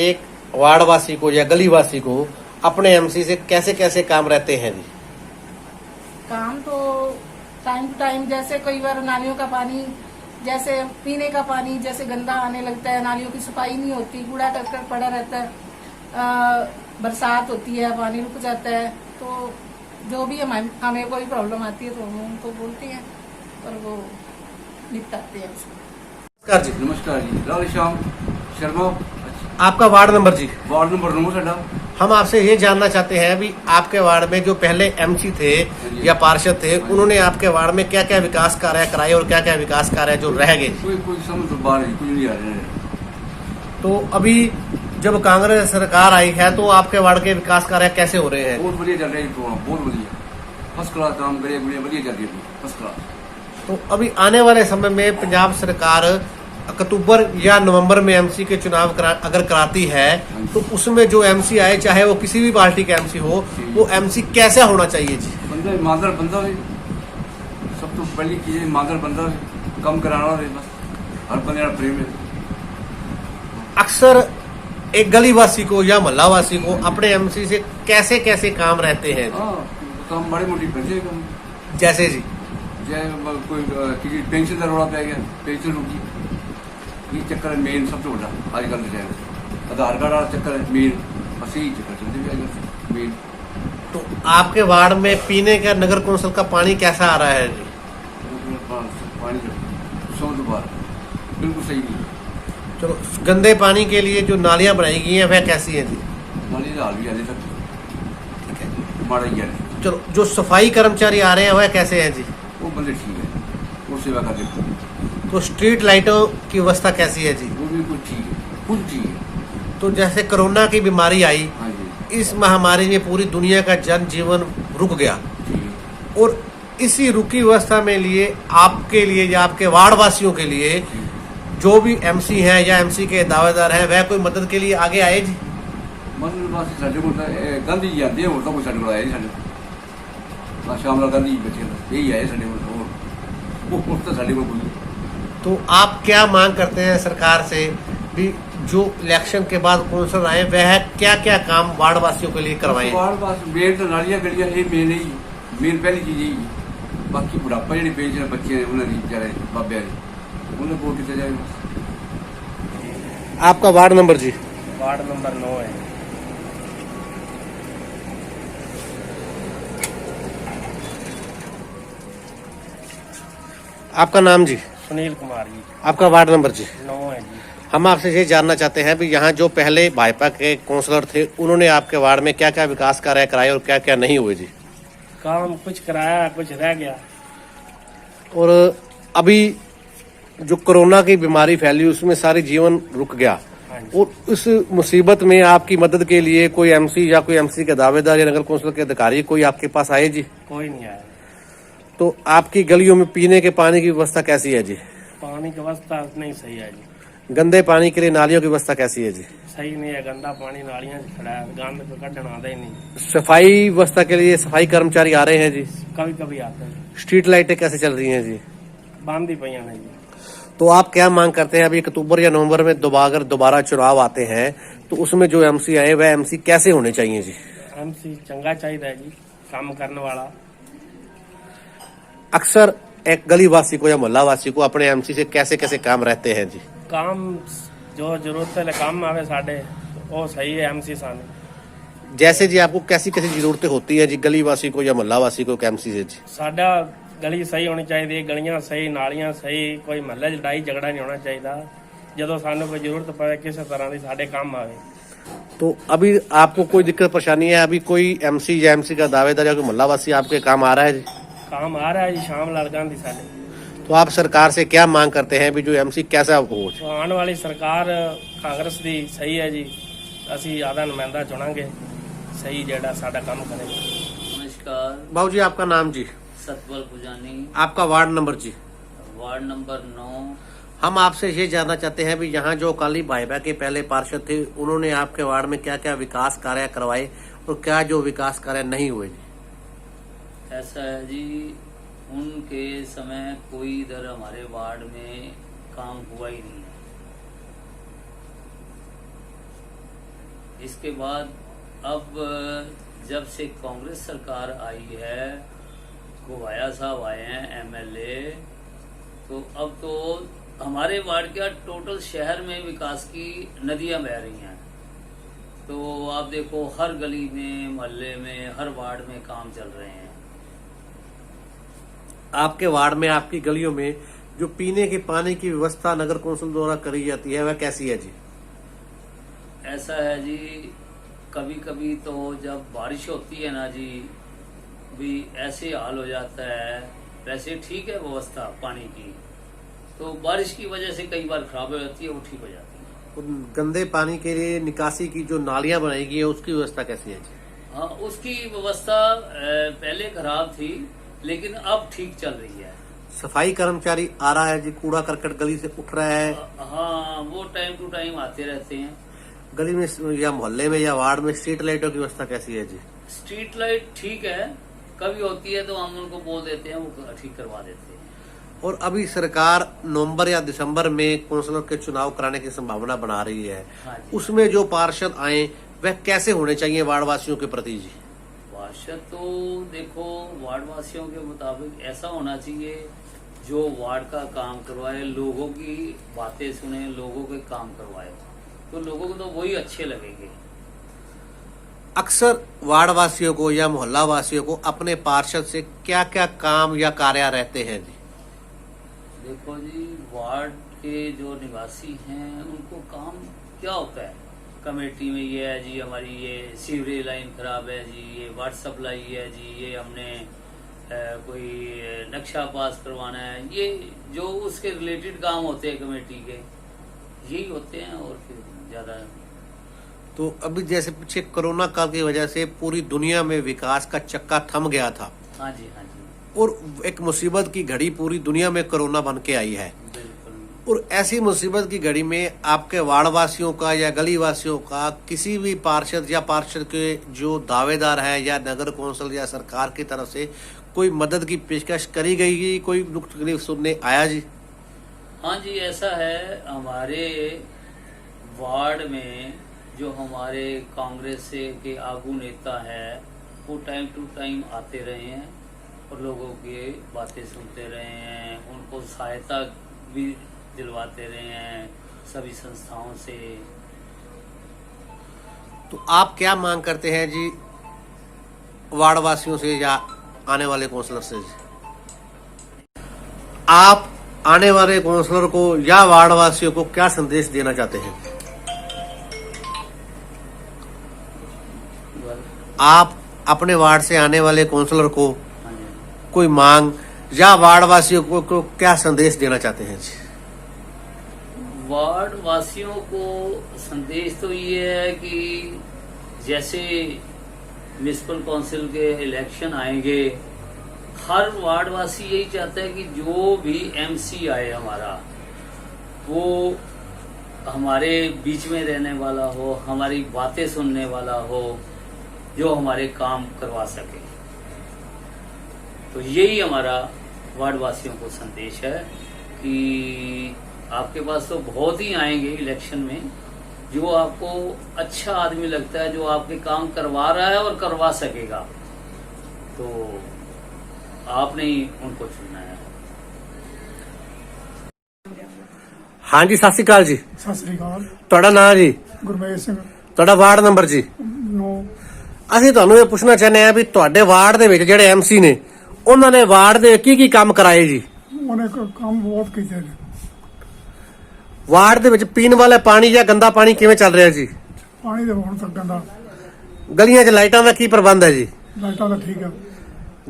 एक वार्ड वासी को या गली वासी को अपने एमसी से कैसे कैसे काम रहते हैं जी? काम तो टाइम टू टाइम, जैसे कई बार नालियों का पानी, जैसे पीने का पानी जैसे गंदा आने लगता है, नालियों की सफाई नहीं होती, कूड़ा करकट पड़ा रहता है, बरसात होती है, पानी रुक जाता है, तो जो भी हमें कोई प्रॉब्लम आती है तो हम उनको बोलते हैं और वो निपटाते हैं उसको। नमस्कार जी। नमस्कार जी, राहुल श्याम शर्मा, आपका वार्ड नंबर जी? वार्ड नंबर 9 साडा। हम आपसे ये जानना चाहते हैं भी आपके वार्ड में जो पहले एमसी थे या पार्षद थे, उन्होंने आपके वार्ड में क्या क्या विकास कार्य कराए और क्या क्या विकास कार्य जो रह गए? कोई समझ तो बाहर है, कुछ नहीं आ रहे हैं। तो अभी जब कांग्रेस सरकार आई है तो आपके वार्ड के विकास कार्य कैसे हो रहे हैं? बहुत बढ़िया चल रहा है, बहुत बढ़िया, फर्स्ट क्लास काम बढ़िया बढ़िया चल रही है, फर्स्ट क्लास। तो अभी आने वाले समय में पंजाब सरकार अक्टूबर या नवंबर में एमसी के चुनाव अगर कराती है तो उसमें जो एमसी आए, चाहे वो किसी भी पार्टी का एमसी हो, वो एमसी कैसा होना चाहिए जी? बंदा ईमानदार बंदा है, सब तो पहली चीज है, ईमानदार बंदा है, कम कराना है, बस हर बंदे का प्रेम है। अक्सर एक गली वासी को या मोहल्ला वासी को अपने एमसी से कैसे कैसे काम रहते हैं? हाँ, काम बड़े मोटी बचे कम, जैसे जी जैसे कोई किसी पेंशन का रोड़ा पै गया, पेंशन रुकी, ये चक्कर है मेन सबसे बड़ा आजकल के टाइम। आधार कार्ड वाला चक्कर है मेन, बस यही चक्कर चलते भी आजकल मेन। तो आपके वार्ड में पीने का नगर कौंसिल का पानी कैसा आ रहा है जी? पानी 100 दोबार बिल्कुल सही नहीं। चलो, गंदे पानी के लिए जो नालियां बनाई गई हैं वह कैसी हैं जी? नाली हाल भी आने तक ठीक है। माड़ा ही है। चलो, जो सफाई कर्मचारी आ रहे हैं वह कैसे हैं जी? वो बंदे ठीक है, वो सेवा कर देते हैं। तो स्ट्रीट लाइटों की व्यवस्था कैसी है जी? वो भी कुछ ठीक है, कुछ ठीक है। तो जैसे कोरोना की बीमारी आई, हाँ जी, इस महामारी में पूरी दुनिया का जनजीवन रुक गया, ठीक है। और इसी रुकी व्यवस्था में लिए आपके लिए या आपके वार्ड वासियों के लिए जो भी एमसी हैं या एमसी के दावेदार हैं, वह कोई मदद के लिए आगे आए जी? मतलब बस साढ़े को गांधी जी आते हैं, और तो कोई साढ़े को आया नहीं, साढ़े शामला गांधी जी बच्चे यही आए साढ़े को, तो साढ़े को बोली। तो आप क्या मांग करते हैं सरकार से भी जो इलेक्शन के बाद कौंसिलर आए वह क्या क्या काम वार्ड वासियों के लिए करवाएं? वार्ड बस मेन तो नालियां गलियां ये मेन ही, मेन पहली चीज यही। बाकी बुढ़ापा जी पेज है बच्चे उन्हें बेचारे बाबे उन्हें वोट किया जाए। आपका वार्ड नंबर जी? वार्ड नंबर 9 है। आपका नाम जी? सुनील कुमार जी। आपका वार्ड नंबर जी? 9 है जी। हम आपसे ये जानना चाहते हैं भी यहाँ जो पहले भाजपा के काउंसलर थे, उन्होंने आपके वार्ड में क्या क्या विकास कार्य कराए और क्या क्या नहीं हुए जी? काम कुछ कराया, कुछ रह गया। और अभी जो कोरोना की बीमारी फैली उसमें सारी जीवन रुक गया, और इस मुसीबत में आपकी मदद के लिए कोई एमसी या कोई एमसी के दावेदार या नगर कौंसिल के अधिकारी कोई आपके पास आए जी? कोई नहीं आया। तो आपकी गलियों में पीने के पानी की व्यवस्था कैसी है जी? पानी की व्यवस्था नहीं सही है जी। गंदे पानी के लिए नालियों की व्यवस्था कैसी है जी? सही नहीं है, गंदा पानी नालियां से खड़ा है, गंद को कढ़ना आता ही नहीं। सफाई व्यवस्था के लिए सफाई कर्मचारी आ रहे हैं जी? कभी कभी आते हैं। स्ट्रीट लाइटें कैसे चल रही हैं जी? बंद ही पईयां नहीं जी। तो आप क्या मांग करते हैं? अभी अक्टूबर या नवंबर में दोबारा चुनाव आते हैं तो उसमें जो एमसी आए वह एमसी कैसे होने चाहिए जी? एमसी चंगा चाहिए जी, काम करने वाला। अक्सर एक गली वासी को या मोहल्ला वासी को अपने एमसी से कैसे कैसे काम रहते हैं जी? काम जो जरूरत है काम आवे साढ़े वो सही है एमसी साने। जैसे जी आपको कैसी कैसी जरूरतें होती है जी गली वासी को या मोहल्ला वासी को एमसी से जी? साडा गली सही होनी चाहिए, गलियां सही, नालियां सही, कोई महल्ले च लड़ाई झगड़ा नहीं होना चाहिए। ਜਦੋਂ ਸਾਨੂੰ कोई जरूरत पड़े किसी तरह की साढ़े काम आवे। तो अभी आपको कोई दिक्कत परेशानी है? अभी कोई एमसी या एमसी का दावेदार या कोई मोहल्ला वासी आपके काम आ रहा है जी? काम आ रहा है जी, शाम लड़ जाती साढ़े। तो आप सरकार से क्या मांग करते हैं भी जो एमसी कैसा हो? तो आने वाली सरकार कांग्रेस की सही है जी, असी आधा नुमाइंदा चुनांगे सही जेड़ा साडा काम करेगा। नमस्कार बाबू जी, आपका नाम जी? सतपाल पुजानी, आपका वार्ड नंबर जी? Ward number 9। हम आपसे ये जानना चाहते हैं भी यहाँ जो अकाली भाजपा के पहले पार्षद थे उन्होंने आपके वार्ड में क्या क्या विकास कार्य करवाए और क्या जो विकास कार्य नहीं हुए जी? ऐसा है जी, उनके समय कोई इधर हमारे वार्ड में काम हुआ ही नहीं है। इसके बाद अब जब से कांग्रेस सरकार आई है, गोवाया साहब आए हैं एमएलए, तो अब तो हमारे वार्ड का टोटल शहर में विकास की नदियां बह रही हैं। तो आप देखो हर गली में, मोहल्ले में, हर वार्ड में काम चल रहे हैं। आपके वार्ड में आपकी गलियों में जो पीने के पानी की व्यवस्था नगर कौंसिल द्वारा करी जाती है वह कैसी है जी? ऐसा है जी, कभी कभी तो जब बारिश होती है ना जी, भी ऐसे हाल हो जाता है। वैसे ठीक है व्यवस्था पानी की, तो बारिश की वजह से कई बार खराब हो जाती है, वो ठीक हो जाती है। उन गंदे पानी के लिए निकासी की जो नालियां बनाई गई है उसकी व्यवस्था कैसी है जी? हाँ, उसकी व्यवस्था पहले खराब थी, लेकिन अब ठीक चल रही है। सफाई कर्मचारी आ रहा है जी, कूड़ा करकट गली से उठ रहा है? हाँ, वो टाइम टू टाइम आते रहते हैं। गली में या मोहल्ले में या वार्ड में स्ट्रीट लाइटों की व्यवस्था कैसी है जी? स्ट्रीट लाइट ठीक है, कभी होती है तो हम उनको बोल देते हैं, वो ठीक करवा देते हैं। और अभी सरकार नवंबर या दिसंबर में कौंसिलर के चुनाव कराने की संभावना बना रही है, हाँ जी। उसमें जो पार्षद आए वह कैसे होने चाहिए वार्ड वासियों के प्रति जी? पार्षद तो देखो, वार्ड वासियों के मुताबिक ऐसा होना चाहिए जो वार्ड का काम करवाए, लोगों की बातें सुने, लोगों के काम करवाए, तो लोगों को तो वही अच्छे लगेंगे। अक्सर वार्ड वासियों को या मोहल्ला वासियों को अपने पार्षद से क्या क्या काम या कार्य रहते हैं जी? देखो जी, वार्ड के जो निवासी हैं उनको काम क्या होता है, कमेटी में ये है जी, हमारी ये सीवरेज लाइन खराब है जी, ये वाटर सप्लाई है जी, ये हमने कोई नक्शा पास करवाना है, ये जो उसके रिलेटेड काम होते हैं कमेटी के, यही होते हैं, और फिर ज्यादा। तो अभी जैसे पीछे कोरोना काल की वजह से पूरी दुनिया में विकास का चक्का थम गया था, हाँ जी, हाँ जी, और एक मुसीबत की घड़ी पूरी दुनिया में कोरोना बन के आई है, बिल्कुल। और ऐसी मुसीबत की घड़ी में आपके वार्ड वासियों का या गली वासियों का किसी भी पार्षद या पार्षद के जो दावेदार हैं या नगर कौंसिल या सरकार की तरफ से कोई मदद की पेशकश करी गई, कोई दुख तकलीफ सुनने आया जी? हाँ जी, ऐसा है, हमारे वार्ड में जो हमारे कांग्रेस के आगू नेता है वो टाइम टू टाइम आते रहे हैं और लोगों की बातें सुनते रहे हैं, उनको सहायता भी दिलवाते रहे हैं सभी संस्थाओं से। तो आप क्या मांग करते हैं जी वार्ड वासियों से या आने वाले काउंसलर से जी? आप आने वाले काउंसलर को या वार्ड वासियों को क्या संदेश देना चाहते हैं? आप अपने वार्ड से आने वाले काउंसलर को कोई मांग या वार्ड वासियों को क्या संदेश देना चाहते हैं जी? वार्ड वासियों को संदेश तो ये है कि जैसे म्युनिसिपल काउंसिल के इलेक्शन आएंगे, हर वार्ड वासी यही चाहता है कि जो भी एमसी आए हमारा, वो हमारे बीच में रहने वाला हो, हमारी बातें सुनने वाला हो, जो हमारे काम करवा सके। तो यही हमारा वार्ड वासियों को संदेश है कि आपके पास तो बहुत ही आएंगे इलेक्शन में, जो आपको अच्छा आदमी लगता है, जो आपके काम करवा रहा है और करवा सकेगा, तो आपने ही उनको चुनना है। हाँ जी, सत श्री अकाल जी। सत श्री अकाल। ਤੁਹਾਡਾ ਨਾਂ ਜੀ? ਗੁਰਮੇਜ ਸਿੰਘ। ਤੁਹਾਡਾ ਵਾਰਡ ਨੰਬਰ ਜੀ? 9। ਅਸੀਂ ਤੁਹਾਨੂੰ ਇਹ ਪੁੱਛਣਾ ਚਾਹੁੰਦੇ ਆ ਵੀ ਤੁਹਾਡੇ ਵਾਰਡ ਦੇ ਵਿੱਚ ਜਿਹੜੇ ਐਮਸੀ ਨੇ ਉਹਨਾਂ ਨੇ ਵਾਰਡ ਦੇ ਕੀ ਕੰਮ ਕਰਾਏ ਜੀ? ਉਹਨੇ ਕੰਮ ਬਹੁਤ ਕੀਤੇ ਨੇ। ਵਾਰਡ ਦੇ ਵਿੱਚ ਪੀਣ ਵਾਲਾ ਪਾਣੀ ਜਾਂ ਗੰਦਾ ਪਾਣੀ ਕਿਵੇਂ ਚੱਲ ਰਿਹਾ ਜੀ? ਪਾਣੀ ਦੇ ਹੁਣ ਤੱਕ ਗੰਦਾ। ਗਲੀਆਂ 'ਚ ਲਾਈਟਾਂ ਦਾ ਕੀ ਪ੍ਰਬੰਧ ਹੈ ਜੀ? ਲਾਈਟਾਂ ਦਾ ਠੀਕ ਹੈ।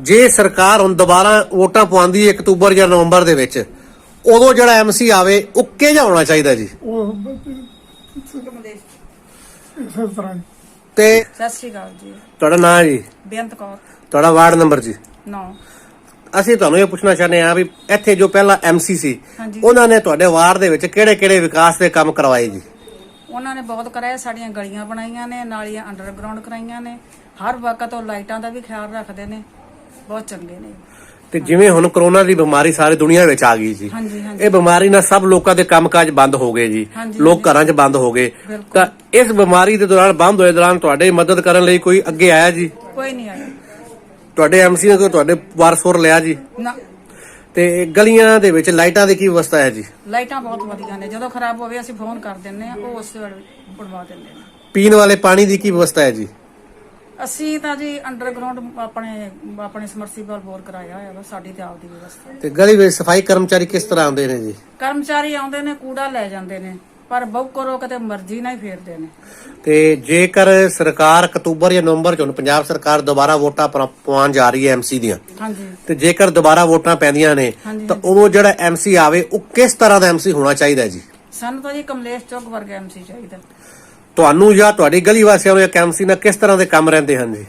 ਜੇ ਸਰਕਾਰ ਹੁਣ ਦੁਬਾਰਾ ਵੋਟਾਂ ਪਵਾਉਂਦੀ ਹੈ ਅਕਤੂਬਰ ਜਾਂ ਨਵੰਬਰ ਦੇ ਵਿੱਚ, ਉਦੋਂ ਜਿਹੜਾ ਐਮਸੀ ਆਵੇ ਉਹ ਕਿਹੋ ਜਿਹਾ ਹੋਣਾ ਚਾਹੀਦਾ ਜੀ? ਉਹ ਇਸੇ ਤਰ੍ਹਾਂ। ਤੇ ਸਤਿ ਸ਼੍ਰੀ ਅਕਾਲ ਜੀ। ਤੁਹਾਡਾ ਨਾਂ ਜੀ? ਬੇਅੰਤ ਕੌਰ। ਤੁਹਾਡਾ ਵਾਰਡ ਨੰਬਰ ਜੀ? 9। ਅਸੀਂ ਤੁਹਾਨੂੰ ਇਹ ਪੁੱਛਣਾ ਚਾਹੁੰਦੇ ਆ ਵੀ ਇੱਥੇ ਜੋ ਪਹਿਲਾਂ ਐਮਸੀ ਸੀ ਉਹਨਾਂ ਨੇ ਤੁਹਾਡੇ ਵਾਰਡ ਦੇ ਵਿੱਚ ਕਿਹੜੇ-ਕਿਹੜੇ ਵਿਕਾਸ ਦੇ ਕੰਮ ਕਰਵਾਏ ਜੀ? ਉਹਨਾਂ ਨੇ ਬਹੁਤ ਕਰਾਇਆ, ਸਾਡੀਆਂ ਗਲੀਆਂ ਬਣਾਈਆਂ ਨੇ, ਨਾਲੀਆਂ ਅੰਡਰਗਰਾਉਂਡ ਕਰਾਈਆਂ ਨੇ, ਹਰ ਵਕਤ ਉਹ ਲਾਈਟਾਂ ਦਾ ਵੀ ਖਿਆਲ ਰੱਖਦੇ ਨੇ, ਬਹੁਤ ਚੰਗੇ ਨੇ। ਤੇ ਜਿਵੇਂ ਹੁਣ ਕਰੋਨਾ ਦੀ ਬਿਮਾਰੀ ਸਾਰੀ ਦੁਨੀਆ ਵਿੱਚ ਆ ਗਈ ਜੀ, ਇਹ ਬਿਮਾਰੀ ਨਾਲ ਸਭ ਲੋਕਾਂ ਦੇ ਕੰਮਕਾਜ ਬੰਦ ਹੋ ਗਏ ਜੀ, ਲੋਕ ਘਰਾਂ 'ਚ ਬੰਦ ਹੋ ਗਏ, ਤਾਂ ਇਸ ਬਿਮਾਰੀ ਦੇ ਦੌਰਾਨ ਬੰਦ ਹੋਏ ਦੌਰਾਨ ਤੁਹਾਡੇ ਮਦਦ ਕਰਨ ਲਈ ਕੋਈ ਅੱਗੇ ਆਇਆ ਜੀ? ਕੋਈ ਨਹੀਂ ਆਇਆ। ਤੁਹਾਡੇ ਐਮਸੀ ਨੇ ਤੁਹਾਡੇ ਵਾਰਸੋਰ ਲਿਆ ਜੀ? ਨਾ। ਤੇ ਗਲੀਆਂ ਦੇ ਵਿੱਚ ਲਾਈਟਾਂ ਦੀ ਕੀ ਵਿਵਸਥਾ ਹੈ ਜੀ? ਲਾਈਟਾਂ ਬਹੁਤ ਵਧੀਆ ਨੇ, ਜਦੋਂ ਖਰਾਬ ਹੋਵੇ ਅਸੀਂ ਫੋਨ ਕਰ ਦਿੰਨੇ ਆ, ਉਹ ਉਸੇ ਵੇਲੇ ਬਣਵਾ ਦਿੰਦੇ ਨੇ। ਪੀਣ ਵਾਲੇ ਪਾਣੀ ਦੀ ਕੀ ਵਿਵਸਥਾ ਹੈ ਜੀ? ਅਸੀਂ ਤਾਂ ਜੀ ਅੰਡਰਗਰਾਉਂਡ ਆਪਣੇ ਸਮਰਸੀਬਲ ਬੋਰ ਕਰਾਇਆ ਹੋਇਆ ਵਾ, ਸਾਡੀ ਤੇ ਆਪਦੀ ਵਿਵਸਥਾ। ਤੇ ਗਲੀ ਵਿੱਚ ਸਫਾਈ ਕਰਮਚਾਰੀ ਕਿਸ ਤਰ੍ਹਾਂ ਆਉਂਦੇ ਨੇ ਜੀ? ਕਰਮਚਾਰੀ ਆਉਂਦੇ ਨੇ, ਕੂੜਾ ਲੈ ਜਾਂਦੇ ਨੇ, ਪਰ ਬਹੁ ਕਰੋ ਕਿਤੇ ਮਰਜ਼ੀ ਨਾਲ ਹੀ ਫੇਰਦੇ ਨੇ। ਤੇ ਜੇਕਰ ਸਰਕਾਰ ਅਕਤੂਬਰ ਜਾਂ ਨਵੰਬਰ ਚ ਹੁਣ ਪੰਜਾਬ ਸਰਕਾਰ ਦੁਬਾਰਾ ਵੋਟਾਂ ਪਵਾਉਣ ਜਾ ਰਹੀ ਹੈ ਐਮਸੀ ਦੀਆਂ, ਹਾਂਜੀ ਤੇ ਜੇਕਰ ਦੁਬਾਰਾ ਵੋਟਾਂ ਪੈਂਦੀਆਂ ਨੇ ਹਾਂਜੀ, ਤਾਂ ਉਹ ਜਿਹੜਾ ਐਮਸੀ ਆਵੇ ਉਹ ਕਿਸ ਤਰ੍ਹਾਂ ਦਾ ਐਮਸੀ ਹੋਣਾ ਚਾਹੀਦਾ ਜੀ? ਸਾਨੂੰ ਤਾਂ ਜੀ ਕਮਲੇਸ਼ ਚੌਕ ਵਰਗਾ ਐਮਸੀ ਚਾਹੀਦਾ। ਤੁਹਾਨੂੰ ਜਾਂ ਤੁਹਾਡੀ ਗਲੀ ਵਾਸੀਆਂ ਨੂੰ ਇੱਕ ਐਮਸੀ ਨਾਲ ਕਿਸ ਤਰ੍ਹਾਂ ਦੇ ਕੰਮ ਰਹਿੰਦੇ ਹਨ ਜੀ?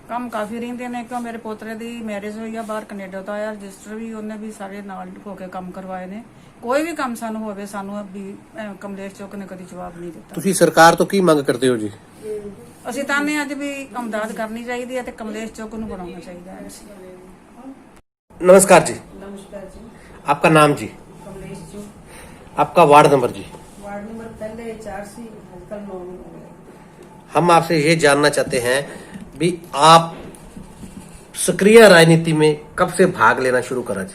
ਕੰਮ ਕਾਫੀ ਰਹਿੰਦੇ ਨੇ, ਕਿਉਂ ਮੇਰੇ ਪੋਤਰੇ ਦੀ ਮੈਰਿਜ ਹੋਈ ਆ ਬਾਹਰ ਕੈਨੇਡਾ ਤੋਂ ਆਇਆ, ਰਜਿਸਟਰ ਵੀ ਉਹਨੇ ਵੀ ਸਾਰੇ ਨਾਲ ਹੋ ਕੇ ਕੰਮ ਕਰਵਾਏ ਨੇ। ਕੋਈ ਵੀ ਕੰਮ ਸਾਨੂੰ ਹੋਵੇ, ਸਾਨੂੰ ਵੀ ਕਮਲੇਸ਼ ਚੌਕ ਨੇ ਕਦੀ ਜਵਾਬ ਨਹੀਂ ਦਿੱਤਾ। ਤੁਸੀਂ ਸਰਕਾਰ ਤੋਂ ਕੀ ਮੰਗ ਕਰਦੇ ਹੋ ਜੀ? ਅਸੀਂ ਤਾਂ ਨੇ ਅੱਜ ਵੀ ਅਮਦਾਦ ਕਰਨੀ ਚਾਹੀਦੀ ਹੈ ਤੇ ਕਮਲੇਸ਼ ਚੌਕ ਨੂੰ ਬਣਾਉਣਾ ਚਾਹੀਦਾ ਹੈ। नमस्कार जी। नमस्कार जी। आपका नाम जी? कमलेश जी। आपका वार्ड नंबर जी? वार्ड नंबर पहले 4 सी, आजकल 9 हो गए। हम आपसे ये जानना चाहते हैं भी आप सक्रिय राजनीति में कब से भाग लेना शुरू करा जी?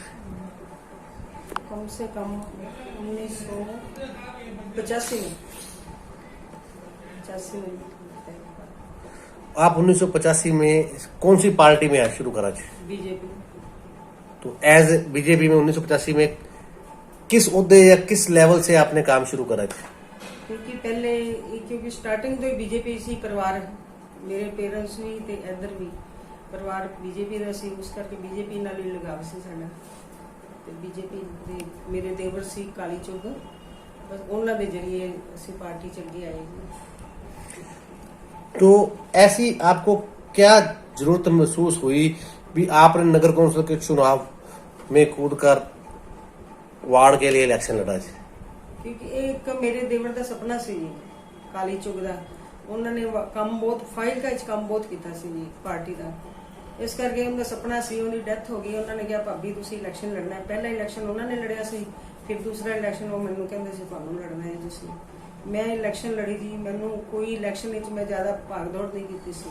कम से कम 1985 में। आप 1985 में कौन सी पार्टी में शुरू करा जी? बीजेपी। तो एज बीजेपी में 1985 में किस ओहदे या किस लेवल से आपने काम शुरू करा जी? क्योंकि पहले क्योंकि स्टार्टिंग तो बीजेपी सी परिवार मेरे पेरेंट्स भी ते इधर भी परिवार बीजेपी ਦਾ ਸੀ, ਉਸ ਕਰਕੇ बीजेपी ਨਾਲ ਹੀ ਲਗਾਵ ਸੀ ਸਾਡਾ। ਤੇ बीजेपी ਦੇ ਮੇਰੇ ਦੇਵਰ ਸੀ ਕਾਲੀ ਚੁੱਗ, ਬਸ ਉਹਨਾਂ ਦੇ ਜਰੀਏ ਅਸੀਂ ਪਾਰਟੀ ਚ ਅੱਗੇ ਆਏ ਜੀ। तो ऐसी आपको क्या जरूरत महसूस हुई भी आपने नगर कौंसिल के चुनाव में कूदकर वार्ड के लिए इलेक्शन लड़ा जी? ਕਿਉਂਕਿ ਇਹ ਇੱਕ ਮੇਰੇ ਦੇਵਰ ਦਾ ਸੁਪਨਾ ਸੀ ਜੀ, ਕਾਲੀ ਚੁੱਗ ਦਾ। ਉਹਨਾਂ ਨੇ ਕੰਮ ਬਹੁਤ ਫਾਈਲ ਦਾ ਕੰਮ ਬਹੁਤ ਕੀਤਾ ਸੀ ਜੀ ਪਾਰਟੀ ਦਾ, ਇਸ ਕਰਕੇ ਉਹਦਾ ਸੁਪਨਾ ਸੀ। ਉਹਦੀ ਡੈਥ ਹੋ ਗਈ, ਉਹਨਾਂ ਨੇ ਕਿਹਾ ਭਾਬੀ ਤੁਸੀਂ ਇਲੈਕਸ਼ਨ ਲੜਨਾ ਹੈ। ਪਹਿਲਾ ਇਲੈਕਸ਼ਨ ਉਹਨਾਂ ਨੇ ਲੜਿਆ ਸੀ, ਫਿਰ ਦੂਸਰਾ ਇਲੈਕਸ਼ਨ ਉਹ ਮੈਨੂੰ ਕਹਿੰਦੇ ਸੀ ਤੁਹਾਨੂੰ ਲੜਨਾ ਹੈ ਤੁਸੀਂ। ਮੈਂ ਇਲੈਕਸ਼ਨ ਲੜੀ ਜੀ, ਮੈਨੂੰ ਕੋਈ ਇਲੈਕਸ਼ਨ ਵਿੱਚ ਮੈਂ ਜ਼ਿਆਦਾ ਭਾਗ ਦੌੜ ਨਹੀਂ ਕੀਤੀ ਸੀ,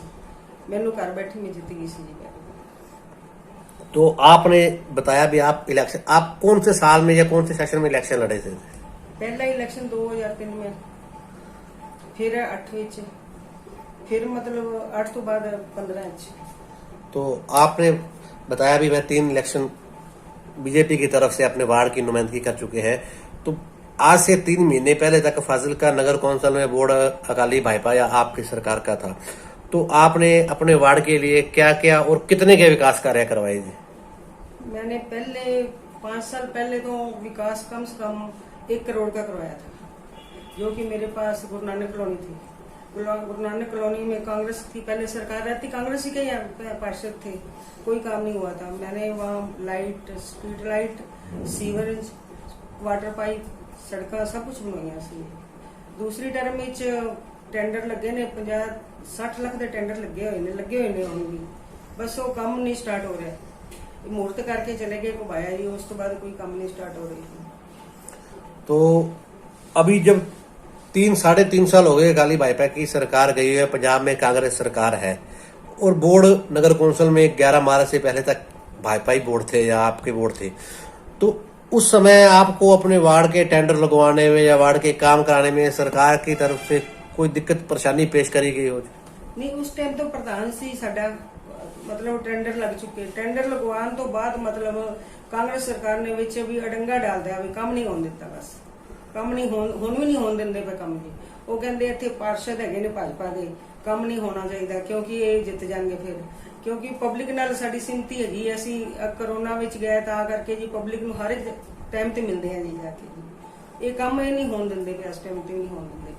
ਮੈਨੂੰ ਘਰ ਬੈਠੇ ਮੈਂ ਜਿੱਤ ਗਈ ਸੀ ਜੀ। तो आपने बताया भी आप इलेक्शन, आप कौन से साल में या कौन से सेशन में इलेक्शन लड़े थे? पहला इलेक्शन 2003 में, फिर 8 ਵਿੱਚ, फिर मतलब 8 ਤੋਂ ਬਾਅਦ 15 ਵਿੱਚ। तो आपने बताया भी मैं 3 इलेक्शन बीजेपी की तरफ से अपने वार्ड की नुमाइंदगी कर चुके हैं। तो आज से 3 महीने पहले तक फाजिलका नगर कौंसिल में बोर्ड अकाली भाजपा या आपकी सरकार का था, तो आपने अपने वार्ड के लिए क्या क्या और कितने के विकास कार्य करवाए जी? मैंने पहले 5 साल पहले तो विकास कम से कम 1 करोड़ का करवाया था, जो कि मेरे पास गुरु नानक कॉलोनी थी। गुरु नानक कॉलोनी में कांग्रेस थी, पहले सरकार रहती, कांग्रेस ही के पार्षद थे, कोई काम नहीं हुआ था। मैंने वहाँ light, street light, sewerage, water pipe, सड़क सब कुछ बनवाइया सी। दूसरी टर्म में टेंडर लगे ने 50-60 लाख के टेंडर लगे हुए ने हुण भी, बस वो काम नहीं स्टार्ट हो रहा। मुहूर्त करके चले गए घुमाया जी, उस तो बाद कोई काम नहीं स्टार्ट हो रही। तो अभी जब 3-3.5 साल हो गए अकाली भाजपा की सरकार गई है, पंजाब में कांग्रेस सरकार है और बोर्ड नगर कौंसिल में 11 मार्च से पहले तक भाजपा ही बोर्ड थे या आपके बोर्ड थे, तो उस समय आपको अपने वार्ड के टेंडर लगवाने में या वार्ड के काम कराने में सरकार की तरफ से कोई दिक्कत परेशानी पेश करी गई हो? नहीं, उस टाइम तो प्रधान सी साडा, मतलब टेंडर लग चुके। टेंडर लगवाने तो बाद मतलब कांग्रेस सरकार ने विच भी अडंगा डाल दिया, भी काम नहीं होने दिता, बस काम नहीं हुण भी नहीं होने दिंदे पे काम जी। वो कहंदे इत्थे पार्षद हैगे ने भाजपा दे, काम नहीं होना चाहिए क्योंकि ये जित जाएंगे फिर, क्योंकि पब्लिक नाल साडी सिमती हैगी। असीं कोरोना विच गए तां करके जी पब्लिक नूं हर एक टाइम ते मिलदे हैं जी जाके जी। ये काम ये नहीं होने दिंदे पे, इस टाइम ते नहीं होने दिंदे।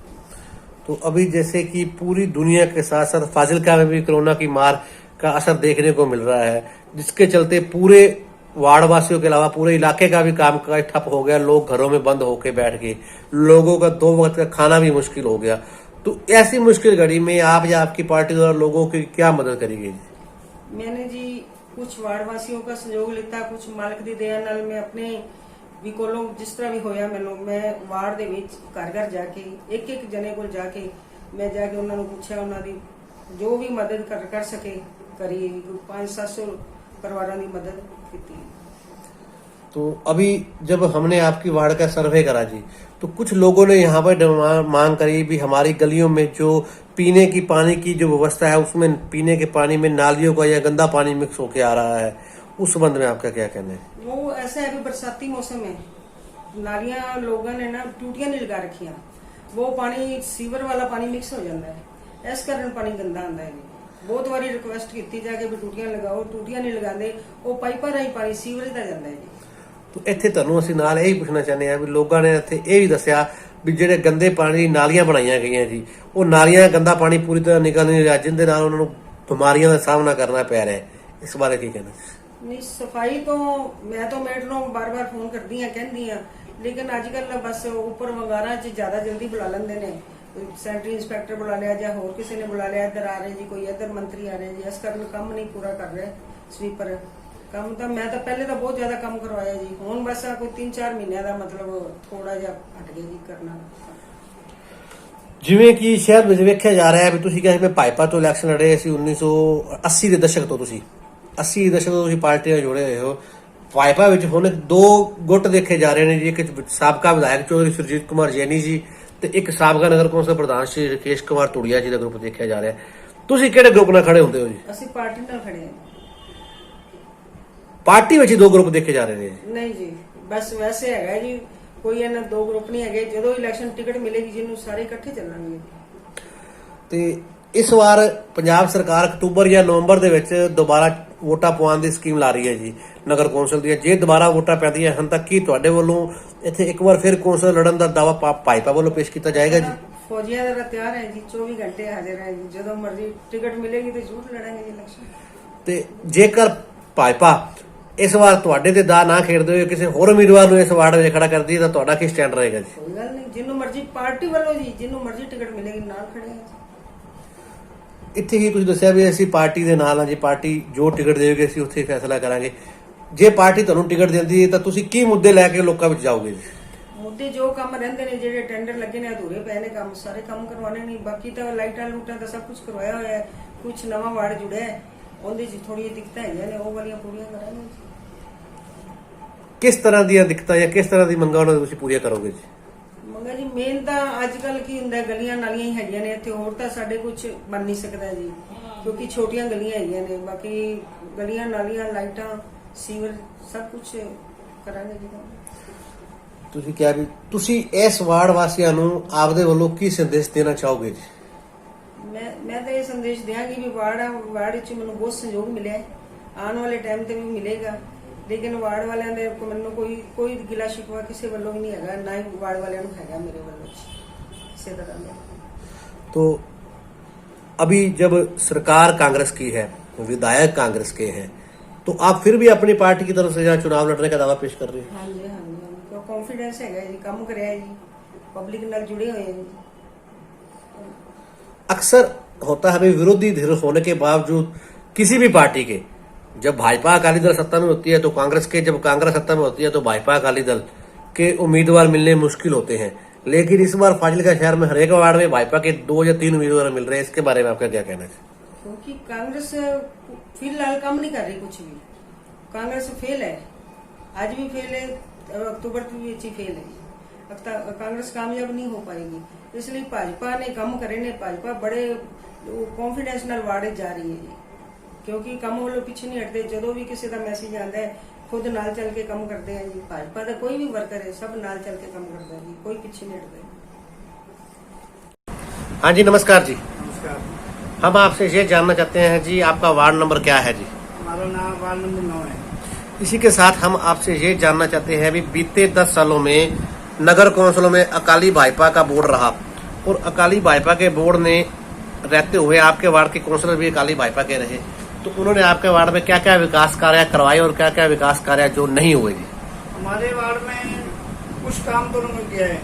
तो अभी जैसे कि पूरी दुनिया के साथ साथ फाजिलका में भी कोरोना की मार का असर देखने को मिल रहा है, जिसके चलते पूरे वार्ड वासियों के अलावा पूरे इलाके का भी काम काज ठप हो गया। लोग घरों में बंद होकर बैठ गए, लोगों का 2 वक्त का खाना भी मुश्किल हो गया। तो ऐसी मुश्किल घड़ी में आप या आपकी पार्टी द्वारा लोगों की क्या मदद करेगी? मैंने जी कुछ वार्ड वासियों का सहयोग लिता, कुछ मालिक दी दया नाल मैं अपने भी कोलों जिस तरह भी होया मैं वार्ड दे विच घर जाके एक जने को जाके मैं जाके उन्होंने पूछा, उन्होंने जो भी मदद कर सके करी। 500-700 परिवारों की मदद की। तो अभी जब हमने आपकी वार्ड का सर्वे करा जी, तो कुछ लोगों ने यहाँ पर मांग करी भी हमारी गलियों में जो पीने की पानी की जो व्यवस्था है उसमें पीने के पानी में नालियों का या गंदा पानी मिक्स होके आ रहा है, उस संबंध में आपका क्या कहना है? वो ऐसा है, अभी बरसाती मौसम है, नालियां लोगों ने ना टूटियां नहीं लगा रखी, वो पानी सीवर वाला पानी मिक्स हो जाता है, इस कारण पानी गंदा आता है। बहुत बारी रिक्वेस्ट की जाके भी टूटियां लगाओ, टूटियां नहीं लगाते, वो पाइपा राही पानी सीवरेज ਦਾ ਜਾਂਦਾ ਹੈ ਜੀ। तो ਇੱਥੇ ਤੁਹਾਨੂੰ ਅਸੀਂ ਨਾਲ ਇਹ ਹੀ ਪੁੱਛਣਾ ਚਾਹੁੰਦੇ ਆ ਵੀ ਲੋਕਾਂ ਨੇ ਇੱਥੇ ਇਹ ਵੀ ਦੱਸਿਆ ਵੀ ਜਿਹੜੇ ਗੰਦੇ ਪਾਣੀ ਦੀ ਨਾਲੀਆਂ ਬਣਾਈਆਂ ਗਈਆਂ ਜੀ, ਉਹ ਨਾਲੀਆਂ ਗੰਦਾ ਪਾਣੀ ਪੂਰੀ ਤਰ੍ਹਾਂ ਨਿਕਲ ਨਹੀਂ ਰਿਹਾ, ਜਿੰਦੇ ਨਾਲ ਉਹਨਾਂ ਨੂੰ ਬਿਮਾਰੀਆਂ ਦਾ ਸਾਹਮਣਾ ਕਰਨਾ ਪੈ ਰਿਹਾ ਹੈ। ਇਸ ਬਾਰੇ ਕੀ ਕਹਿਣਾ? ਨਹੀਂ, ਸਫਾਈ ਤੋਂ ਮੈਂ ਤਾਂ ਮੇਟ ਨੂੰ ਬਾਰ-ਬਾਰ ਫੋਨ ਕਰਦੀ ਆ, ਕਹਿੰਦੀ ਆ, ਲੇਕਿਨ ਅੱਜ ਕੱਲ ਬਸ ਉੱਪਰ ਵੰਗਾਰਾਂ 'ਚ ਜ਼ਿਆਦਾ ਜਲਦੀ ਬੁਲਾ ਲੈਂਦੇ ਨੇ, ਸੈਂਟਰੀ ਇੰਸਪੈਕਟਰ ਬੁਲਾ ਲਿਆ ਜਾਂ ਹੋਰ ਕਿਸੇ ਨੇ ਬੁਲਾ ਲਿਆ, ਇੱਧਰ ਆ ਰਹੇ ਜੀ, ਕੋਈ ਇੱਧਰ ਮੰਤਰੀ ਆ ਰਹੇ ਜੀ, ਇਸ ਕਾਰਨ ਕੰਮ ਨਹੀਂ ਪੂਰਾ ਕਰ ਰਹੇ ਸਵੀਪਰ। ਕੰਮ ਤਾਂ ਮੈਂ ਤਾਂ ਪਹਿਲੇ ਤਾਂ ਬਹੁਤ ਜ਼ਿਆਦਾ ਕੰਮ ਕਰਵਾਇਆ ਜੀ, ਹੁਣ ਬਸ ਆ ਕੋਈ 3-4 ਮਹੀਨਿਆਂ ਦਾ ਮਤਲਬ ਥੋੜਾ ਜਿਹਾ ਹਟ ਗਿਆ ਜੀ ਕਰਨਾ। ਜਿਵੇਂ ਕਿ ਸ਼ਹਿਰ ਵਿੱਚ ਵੇਖਿਆ ਜਾ ਰਿਹਾ ਹੈ ਵੀ ਤੁਸੀਂ ਕਹਿੰਦੇ ਮੈਂ ਭਾਜਪਾ ਤੋਂ ਇਲੈਕਸ਼ਨ ਲੜੇ ਸੀ 1980 ਦੇ ਦਸ਼ਕ ਤੋਂ, ਤੁਸੀਂ 80 ਦੇ ਦਸ਼ਕ ਤੋਂ ਤੁਸੀਂ ਪਾਰਟੀਆਂ ਜੁੜੇ ਹੋਏ ਹੋ। ਭਾਜਪਾ ਵਿੱਚ ਹੁਣ 2 ਗੁੱਟ ਦੇਖੇ ਜਾ ਰਹੇ ਨੇ ਜੀ, ਇੱਕ ਸਾਬਕਾ ਵਿਧਾਇਕ ਚੌਧਰੀ ਸੁਰਜੀਤ ਕੁਮਾਰ ਜੈਨੀ ਜੀ ਤੇ ਇੱਕ ਸਾਬਕਾ ਨਗਰ ਕੌਂਸਲ ਪ੍ਰਧਾਨ ਸ਼੍ਰੀ ਰਕੇਸ਼ ਕੁਮਾਰ ਧੂੜੀਆ ਜੀ ਦਾ ਗਰੁੱਪ ਦੇਖਿਆ ਜਾ ਰਿਹਾ। ਤੁਸੀਂ ਕਿਹੜੇ ਗਰੁੱਪ ਨਾਲ ਖੜੇ ਹੁੰਦੇ ਹੋ ਜੀ? ਅਸੀਂ ਪਾਰਟੀ ਨਾਲ ਖੜੇ ਹਾਂ। ਪਾਰਟੀ ਵਿੱਚ 2 ਗਰੁੱਪ ਦੇਖੇ ਜਾ ਰਹੇ ਨੇ ਜੀ? ਨਹੀਂ ਜੀ, ਬਸ ਵੈਸੇ ਹੈਗਾ ਜੀ, ਕੋਈ ਇਹਨਾਂ 2 ਗਰੁੱਪ ਨਹੀਂ ਹੈਗੇ, ਜਦੋਂ ਇਲੈਕਸ਼ਨ ਟਿਕਟ ਮਿਲੇਗੀ ਜਿਹਨੂੰ ਸਾਰੇ ਇਕੱਠੇ ਚੱਲਾਂਗੇ। ਤੇ ਇਸ ਵਾਰ ਪੰਜਾਬ ਸਰਕਾਰ ਅਕਤੂਬਰ ਜਾਂ ਨਵੰਬਰ ਦੇ ਵਿੱਚ ਦੁਬਾਰਾ ਵੋਟਾਂ ਪਵਾਉਣ ਦੀ ਸਕੀਮ ਲਾ ਰਹੀ ਹੈ ਜੀ ਨਗਰ ਕੌਂਸਲ ਦੀਆਂ। ਜੇ ਦੁਬਾਰਾ ਵੋਟਾਂ ਪੈਂਦੀਆਂ ਹਨ ਤਾਂ ਕੀ ਤੁਹਾਡੇ ਵੱਲੋਂ ਇੱਥੇ ਇੱਕ ਵਾਰ ਫਿਰ ਕੌਂਸਲ ਲੜਨ ਦਾ ਦਾਅਵਾ ਭਾਜਪਾ ਵੱਲੋਂ ਪੇਸ਼ ਕੀਤਾ ਜਾਏਗਾ ਜੀ? ਫੌਜੀਆਂ ਦਾ ਤਿਆਰ ਹੈ ਜੀ, 24 ਘੰਟੇ ਹਾਜ਼ਰ ਹੈ ਜੀ, ਜਦੋਂ ਮਰਜ਼ੀ ਟਿਕਟ ਮਿਲੇਗੀ ਤੇ ਜ਼ਰੂਰ ਲੜਾਂਗੇ ਜੀ ਇਲੈਕਸ਼ਨ। ਤੇ ਜੇਕਰ ਭਾਜਪਾ ਇਸ ਵਾਰ ਤੁਹਾਡੇ ਤੇ ਦਾ ਨਾ ਖੇਡਦੇ ਹੋਏ ਕਿਸੇ ਹੋਰ ਉਮੀਦਵਾਰ ਨੂੰ ਇਸ ਵਾਰਡ ਵਿੱਚ ਖੜਾ ਕਰਦੀ ਹੈ ਤਾਂ ਤੁਹਾਡਾ ਕੀ ਸਟੈਂਡ ਰਹੇਗਾ ਜੀ? ਕੋਈ ਗੱਲ ਨਹੀਂ, ਜਿਹਨੂੰ ਮਰਜ਼ੀ ਪਾਰਟੀ ਵੱਲੋਂ ਜੀ, ਜਿਹਨੂੰ ਮਰਜ਼ੀ ਟਿਕਟ ਮਿਲੇਗੀ ਨਾਲ ਖੜੇ ਹਾਂ ਜੀ। ਇੱਥੇ ਹੀ ਤੁਸੀਂ ਦੱਸਿਆ ਵੀ ਅਸੀਂ ਪਾਰਟੀ ਦੇ ਨਾਲ ਹਾਂ ਜੀ, ਪਾਰਟੀ ਜੋ ਟਿਕਟ ਦੇਵੇਗੀ ਅਸੀਂ ਉੱਥੇ ਫੈਸਲਾ ਕਰਾਂਗੇ। ਜੇ ਪਾਰਟੀ ਤੁਹਾਨੂੰ ਟਿਕਟ ਦਿੰਦੀ ਹੈ ਤਾਂ ਤੁਸੀਂ ਕੀ ਮੁੱਦੇ ਲੈ ਕੇ ਲੋਕਾਂ ਵਿੱਚ ਜਾਓਗੇ ਜੀ? ਮੁੱਦੇ ਜੋ ਕੰਮ ਰਹਿੰਦੇ ਨੇ, ਜਿਹੜੇ ਟੈਂਡਰ ਲੱਗੇ ਨੇ, ਅਧੂਰੇ ਪਏ ਨੇ ਕੰਮ, ਸਾਰੇ ਕੰਮ ਕਰਵਾਉਣੇ ਨਹੀਂ। ਬਾਕੀ ਤਾਂ ਲਾਈਟਾਂ ਲੂਟਾਂ ਦਾ ਸਭ ਕੁਝ ਕਰਵਾਇਆ ਹੋਇਆ ਹੈ, ਕੁਝ ਨਵਾਂ ਵਾਰਡ ਜੁੜਿਆ ਹੈ, ਉਹਦੇ 'ਚ ਥੋੜ੍ਹੀਆਂ ਦਿੱਕਤਾਂ ਹੈਗੀਆਂ ਨੇ, ਉਹ ਵਾਲੀਆਂ ਪੂਰੀਆਂ ਕਰਾਂਗੇ ਜੀ। ਕਿਸ ਤਰ੍ਹਾਂ ਦੀਆਂ ਦਿੱਕਤਾਂ ਜਾਂ ਕਿਸ ਤਰ੍ਹਾਂ ਦੀ ਮੰਗਾਂ ਉਹਨਾਂ ਤੁਸੀਂ ਪੂਰੀਆਂ ਕਰੋਗੇ ਜੀ? ਮੰਗਾ ਜੀ, ਮੇਨ ਤਾਂ ਅੱਜ ਕੱਲ ਕੀ ਹੁੰਦਾ, ਗਲੀਆਂ ਨਾਲੀਆਂ ਹੀ ਹੈਗੀਆਂ ਨੇ ਇੱਥੇ, ਹੋਰ ਤਾਂ ਸਾਡੇ ਕੁਝ ਬਣ ਨਹੀਂ ਸਕਦਾ ਜੀ, ਕਿਉਂਕਿ ਛੋਟੀਆਂ ਗਲੀਆਂ ਹੈਗੀਆਂ ਨੇ। ਬਾਕੀ ਗਲੀਆਂ ਨਾਲੀਆਂ ਲਾਈਟਾਂ ਸੀਵਰ ਸਭ ਕੁਝ ਕਰਾਂਗੇ ਜੀ। ਤੁਸੀਂ ਕਿਹਾ ਵੀ ਤੁਸੀਂ ਇਸ ਵਾਰਡ ਵਾਸੀਆਂ ਨੂੰ ਆਪਦੇ ਵੱਲੋਂ ਕੀ ਸੰਦੇਸ਼ ਦੇਣਾ ਚਾਹੋਗੇ ਜੀ? ਮੈਂ ਤਾਂ ਇਹ ਸੰਦੇਸ਼ ਦਿਆਂਗੀ ਵੀ ਵਾਰਡ ਵਿੱਚ ਮੈਨੂੰ ਬਹੁਤ ਸਹਿਯੋਗ ਮਿਲਿਆ ਹੈ, ਆਉਣ ਵਾਲੇ ਟਾਈਮ ਤੇ ਵੀ ਮਿਲੇਗਾ, ਲੇਕਿਨ ਵਾਰਡ ਵਾਲਿਆਂ ਦੇ ਮੈਨੂੰ ਕੋਈ ਗਿਲਾ ਸ਼ਿਕਵਾ ਕਿਸੇ ਵੱਲੋਂ ਵੀ ਨਹੀਂ ਹੈਗਾ, ਨਾ ਹੀ ਵਾਰਡ ਵਾਲਿਆਂ ਨੂੰ ਹੈਗਾ ਮੇਰੇ ਵੱਲੋਂ ਕਿਸੇ तरह में। तो अभी जब सरकार कांग्रेस की है, विधायक कांग्रेस के हैं, तो आप फिर भी अपनी पार्टी की तरफ से यहाँ चुनाव लड़ने का दावा पेश कर रहे हैं? हाँ जी, हाँ जी, तो कॉन्फिडेंस है जी, काम करे जी, पब्लिक नाल जुड़े हुए हैं जी। अक्सर होता है विरोधी धिर होने के बावजूद किसी भी पार्टी के, जब भाजपा अकाली दल सत्ता में होती है तो कांग्रेस के, जब कांग्रेस सत्ता में होती है तो भाजपा अकाली दल के उम्मीदवार मिलने मुश्किल होते हैं, लेकिन इस बार फाजिलका शहर में हर एक वार्ड में भाजपा के 2 या 3 उम्मीदवार मिल रहे हैं, इसके बारे में आपका क्या कहना है? क्योंकि कांग्रेस फिलहाल काम नहीं कर रही, कुछ भी कांग्रेस फेल है, आज भी फेल है, अक्टूबर भी अच्छी फेल है, कांग्रेस कामयाब नहीं हो पाएगी। इसलिए भाजपा ने काम करे ने, भाजपा बड़े कॉन्फिडेंस नाल वार्ड जा रही है जी, क्योंकि काम वालों पीछे नहीं हटते, जो भी किसी का मैसेज आता है खुद नाल चल के काम करते हैं जी। भाजपा का कोई भी वर्कर है, सब नाल चल के काम करता है जी, कोई पीछे नहीं हटता। हाँ जी, नमस्कार जी। नमस्कार। हम आपसे ये जानना चाहते हैं जी, आपका वार्ड नंबर क्या है जी? हमारा नाम वार्ड नंबर 9 है। इसी के साथ हम आपसे ये जानना चाहते हैं भी बीते 10 सालों में नगर कौंसलों में अकाली भाजपा का बोर्ड रहा और अकाली भाजपा के बोर्ड ने रहते हुए आपके वार्ड के कौंसलर भी अकाली भाजपा के रहे, तो उन्होंने आपके वार्ड में क्या क्या विकास कार्य करवाए और क्या क्या विकास कार्य जो नहीं हुए जी? हमारे वार्ड में कुछ काम तो उन्होंने किया है,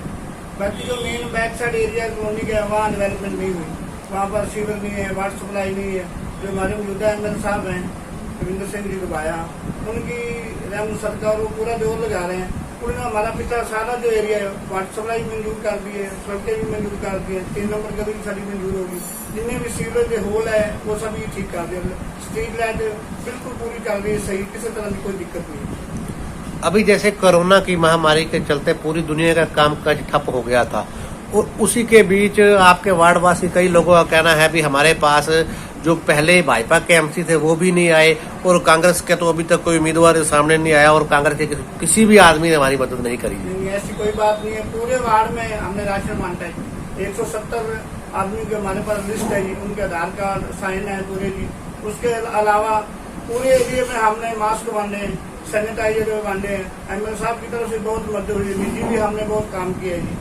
बाकी जो main back side area colony का वहाँ डेवलपमेंट नहीं हुई, वहाँ पर सीवर नहीं है, वाटर सप्लाई नहीं है। जो हमारे मौजूदा एमएलए साहब हैं रविंद्र सिंह जी डुबाया, उनकी रहम सरकार वो पूरा जोर लगा रहे हैं। उन्होंने हमारा पिछला सारा जो एरिया है वाटर सप्लाई मंजूर कर दी है, सड़कें भी मंजूर कर दी है, 3 नंबर गली भी सारी मंजूर होगी, जितने भी सीवरेज के होल है वो सभी ठीक कर दिए, स्ट्रीट लाइट बिल्कुल पूरी चल रही है सही, किसी तरह की कोई दिक्कत नहीं है। अभी जैसे कोरोना की महामारी के चलते पूरी दुनिया का कामकाज ठप हो गया था और उसी के बीच आपके वार्डवासी कई लोगों का कहना है भी हमारे पास जो पहले भाजपा के एमसी थे वो भी नहीं आए और कांग्रेस के तो अभी तक कोई उम्मीदवार सामने नहीं आया और कांग्रेस के किसी भी आदमी ने हमारी मदद नहीं करी। नहीं, ऐसी कोई बात नहीं है। पूरे वार्ड में हमने राशन बांटा है। 170 आदमी के हमारे पास लिस्ट है जी, उनके आधार कार्ड साइन है पूरे जी। उसके अलावा पूरे एरिया में हमने मास्क बांधे, सैनिटाइजर बांधे हैं। एमएल साहब की तरफ से बहुत मदद हुई है, निजी भी हमने बहुत काम किया है जी।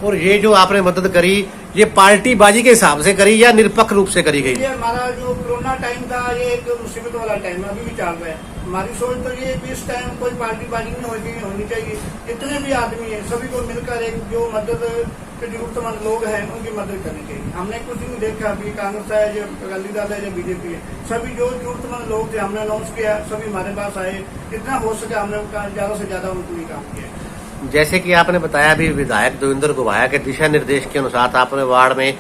और ये जो आपने मदद करी ये पार्टी बाजी के हिसाब से करी या निरपेक्ष रूप से करी गई? ये हमारा जो कोरोना टाइम था ये एक मुसीबत वाला टाइम अभी भी चल रहा है। हमारी सोच तो ये भी इस टाइम कोई पार्टी बाजी नहीं होनी चाहिए। जितने भी आदमी हैं सभी को मिलकर एक जो मदद के जरूरतमंद लोग हैं उनकी मदद करनी चाहिए। हमने कुछ नहीं देखा अभी कांग्रेस है जो अकाली दल है जो बीजेपी है, सभी जो जरूरतमंद लोग थे हमने अनाउंस किया, सभी हमारे पास आए। जितना हो सके हमने ज्यादा से ज्यादा उनको भी काम किया। जैसे कि आपने बताया भी विधायक देवेंद्र गुबाया के दिशा निर्देश के अनुसार आपने वार्ड में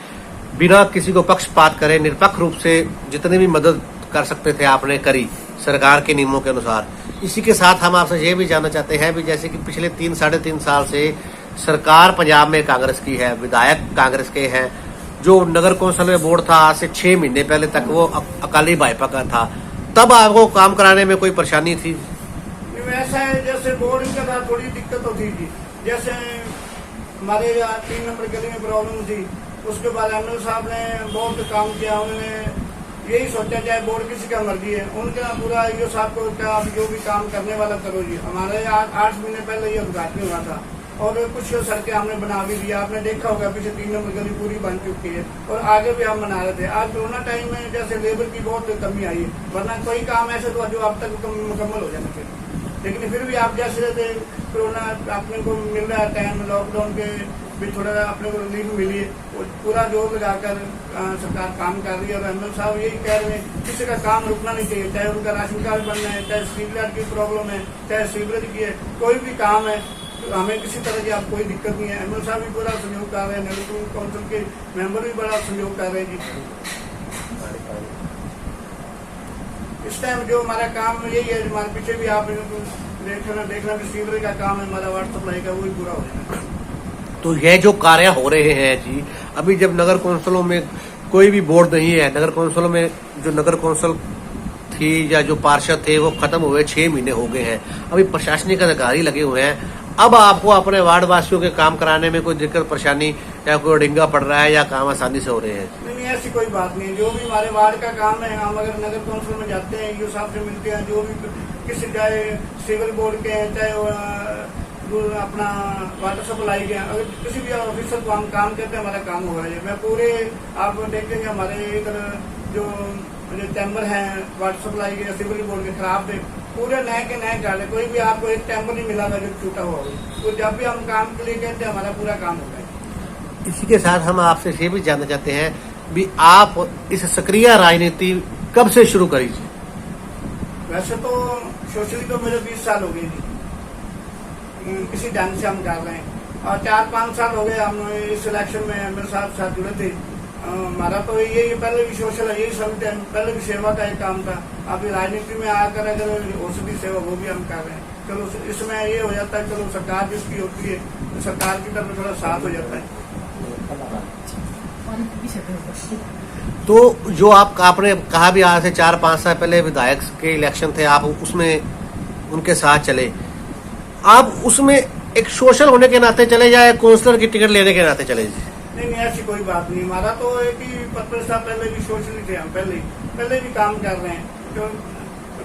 बिना किसी को पक्षपात करे निरपेक्ष रूप से जितने भी मदद कर सकते थे आपने करी सरकार के नियमों के अनुसार। इसी के साथ हम आपसे ये भी जानना चाहते हैं भी जैसे कि पिछले 3-3.5 साल से सरकार पंजाब में कांग्रेस की है, विधायक कांग्रेस के हैं, जो नगर कौंसिल में बोर्ड था आज से 6 महीने पहले तक वो अकाली भाजपा का था, तब आपको काम कराने में कोई परेशानी थी? ऐसा है जैसे बोर्ड का था थोड़ी दिक्कत होती थी। जैसे हमारे यहाँ 3 नंबर गली में प्रॉब्लम थी, उसके बाद एमएल साहब ने बहुत काम किया। उन्होंने यही सोचा चाहे बोर्ड किसी का मर्जी है, उनका पूरा ईओ साहब को क्या आप जो भी काम करने वाला करो जी। हमारे 8 महीने पहले ये उद्घाटन हुआ था और कुछ सड़कें हमने बना भी दिया। आपने देखा होगा पीछे 3 नंबर गली पूरी बन चुकी है और आगे भी हम बना रहे थे। आज कोरोना टाइम में जैसे लेबर की बहुत कमी आई है, वरना कोई काम ऐसे तो जो अब तक मुकम्मल हो जाना चाहिए। लेकिन फिर भी आप जैसे कोरोना अपने को मिल रहा है टाइम, लॉकडाउन के भी थोड़ा अपने को रिलीफ मिली है, पूरा जोर लगाकर सरकार काम कर रही है। और एमएल साहब यही कह रहे हैं किसी का काम रुकना नहीं चाहिए, चाहे उनका राशन कार्ड बनना है, चाहे स्ट्रीट लाइट की प्रॉब्लम है, चाहे सीवरेज की है, कोई भी काम है तो हमें किसी तरह की आप कोई दिक्कत नहीं है। एमएल साहब भी पूरा सहयोग कर रहे हैं, नगर काउंसिल के मेंबर भी बड़ा सहयोग कर रहे हैं जी। इस टाइम जो हमारा काम यही है, हमारे पीछे भी आप देखना कि सीवरेज का काम है हमारा, वाटर सप्लाई का, वही पूरा हो जाएगा। तो ये जो कार्य हो रहे हैं जी, अभी जब नगर कौंसिलों में कोई भी बोर्ड नहीं है, नगर कौंसिलों में जो नगर कौंसिल थी या जो पार्षद थे वो खत्म हुए 6 महीने हो गए हैं, अभी प्रशासनिक अधिकारी लगे हुए हैं। अब आपको अपने वार्ड वासियों के काम कराने में कोई दिक्कत परेशानी या कोई डिंगा पड़ रहा है या काम आसानी से हो रहे हैं? नहीं, ऐसी कोई बात नहीं। जो भी हमारे वार्ड का काम है, हम अगर नगर कौंसिल में जाते हैं, ईओ साहब से मिलते हैं, जो भी किसी चाहे सिविल बोर्ड के हैं, चाहे अपना वाटर सप्लाई के, अगर किसी भी ऑफिसर को हम काम करते हैं हमारा काम हो रहा है। मैं पूरे आप देखेंगे हमारे इधर जो चैम्बर है वाटर सप्लाई के, सिविल बोर्ड के खराब थे, पूरे नए के नए डाले, कोई भी आपको एक चैम्बर नहीं मिला था जो टूटा हुआ हो। तो जब भी हम काम के लिए कहते हैं हमारा पूरा काम होता है। इसी के साथ हम आपसे ये भी जानना चाहते हैं भी आप इस सक्रिय राजनीति कब से शुरू करी? वैसे तो सोशली तो मेरे 20 साल हो गए जी, किसी ढंग से हम कर रहे हैं। और 4-5 साल हो गए हम इस इलेक्शन में एमएल साहब साथ जुड़े थे। हमारा तो यही पहले भी सोशल है, यही सब पहले भी सेवा का एक काम था। अभी राजनीति में आकर अगर औषधि सेवा वो भी हम कर रहे हैं। चलो इसमें ये हो जाता है, चलो सरकार जिसकी होती है तो सरकार की तरफ थोड़ा साथ हो जाता है। तो जो आपने कहा भी आज से 4-5 साल पहले विधायक के इलेक्शन थे, आप उसमें उनके साथ चले, आप उसमें एक सोशल होने के नाते चले जाए, काउंसलर की टिकट लेने के नाते चले जाए? नहीं, ऐसी कोई बात नहीं। हमारा तो एक ही पत्र साहब पहले भी सोशली थे, हम पहले भी काम कर रहे हैं। तो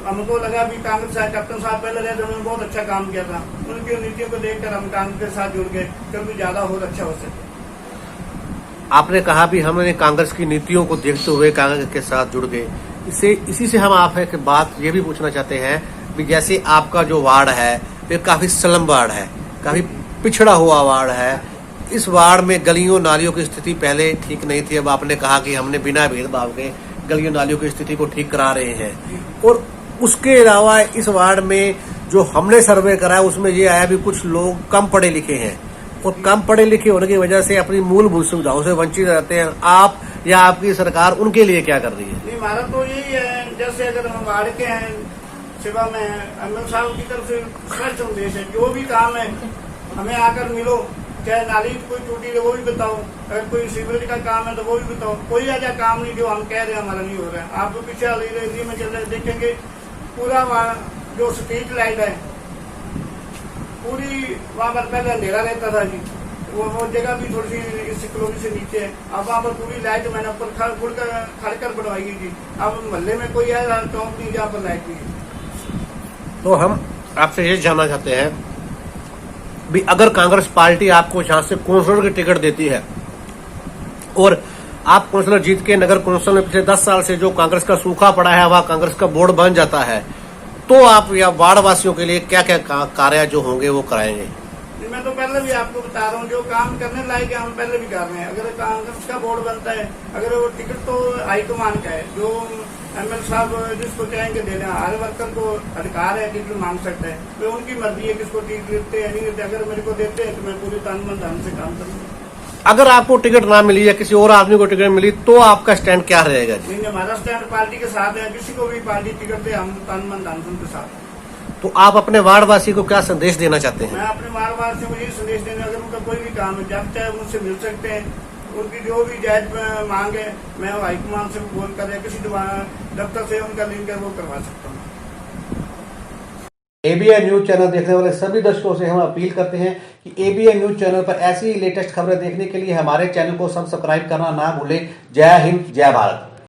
हमको लगा भी कांग्रेस साहब कैप्टन साहब पहले रहे थे, उन्होंने बहुत अच्छा काम किया था, उनकी नीतियों को देखकर हम कांग्रेस के साथ जुड़ गए, कभी ज्यादा और अच्छा हो सके। आपने कहा भी हमने कांग्रेस की नीतियों को देखते हुए कांग्रेस के साथ जुड़ गए। इसी से हम आप एक बात ये भी पूछना चाहते हैं भी जैसे आपका जो वार्ड है ये काफी स्लम वार्ड है, काफी पिछड़ा हुआ वार्ड है। इस वार्ड में गलियों नालियों की स्थिति पहले ठीक नहीं थी, अब आपने कहा कि हमने बिना भेदभाव के गलियों नालियों की स्थिति को ठीक करा रहे हैं। और उसके अलावा इस वार्ड में जो हमने सर्वे करा है उसमें ये आया भी कुछ लोग कम पढ़े लिखे हैं और कम पढ़े लिखे होने की वजह से अपनी मूलभूत सुविधाओं से वंचित रहते हैं। आप या आपकी सरकार उनके लिए क्या कर रही है? नहीं, हमारा तो यही है, जैसे अगर हम वार्ड के हैं सेवा में है। एमएल साहब की तरफ से स्पष्ट संदेश है, जो भी काम है हमें आकर मिलो, चाहे नाली की कोई टूटी है वो भी बताओ, अगर कोई सीवरेज का काम है तो वो भी बताओ। कोई ऐसा काम नहीं जो हम कह रहे हैं हमारा नहीं हो रहा है। आप तो पीछे एरिया में चल रहे देखेंगे, पूरा वहाँ जो स्ट्रीट लाइट है पूरी वहाँ पर पहले अंधेरा रहता था जी, वो जगह भी थोड़ी सी इस कॉलोनी से नीचे है। अब वहाँ पर पूरी लाइट मैंने ऊपर खड़ कर बनवाई गई जी। अब मोहल्ले में कोई है चौक नहीं जहाँ पर लाइट नहीं है। तो हम आपसे ये जानना चाहते हैं भी, अगर कांग्रेस पार्टी आपको यहाँ से काउंसलर की टिकट देती है और आप काउंसलर जीत के नगर कौंसिल में पिछले 10 साल से जो कांग्रेस का सूखा पड़ा है वह कांग्रेस का बोर्ड बन जाता है, तो आप या वार्ड वासियों के लिए क्या क्या कार्य जो होंगे वो कराएंगे? मैं तो पहले भी आपको बता रहा हूँ, जो काम करने लायक है हम पहले भी कर रहे हैं। अगर कांग्रेस का बोर्ड बनता है, अगर वो टिकट तो हाईकमान का है, जो एमएल साहब जिसको चाहेंगे देना, हर वर्कर को अधिकार है टिकट मांग सकता है। तो उनकी मर्जी है किसको टिकट देते हैं नहीं देते। अगर मेरे को देते हैं तो मैं पूरी तन मन धन से काम करूंगा। अगर आपको टिकट ना मिली या किसी और आदमी को टिकट मिली तो आपका स्टैंड क्या रहेगा? नहीं, हमारा स्टैंड पार्टी के साथ है। किसी को भी पार्टी टिकट दे, हम तन मन धन के साथ। तो आप अपने वार्डवासी को क्या संदेश देना चाहते हैं? मैं अपने वार्डवासियों को यही संदेश देना, अगर उनका कोई भी काम है जब चाहे उनसे मिल सकते हैं। उनकी जो भी जायज मांग है मैं हाईकमान से बोल कर या किसी दफ्तर से उनका लिंक है वो करवा सकता हूँ। एबीएन न्यूज चैनल देखने वाले सभी दर्शकों से हम अपील करते हैं कि एबीएन न्यूज चैनल पर ऐसी लेटेस्ट खबरें देखने के लिए हमारे चैनल को सब्सक्राइब करना ना भूलें। जय हिंद, जय भारत।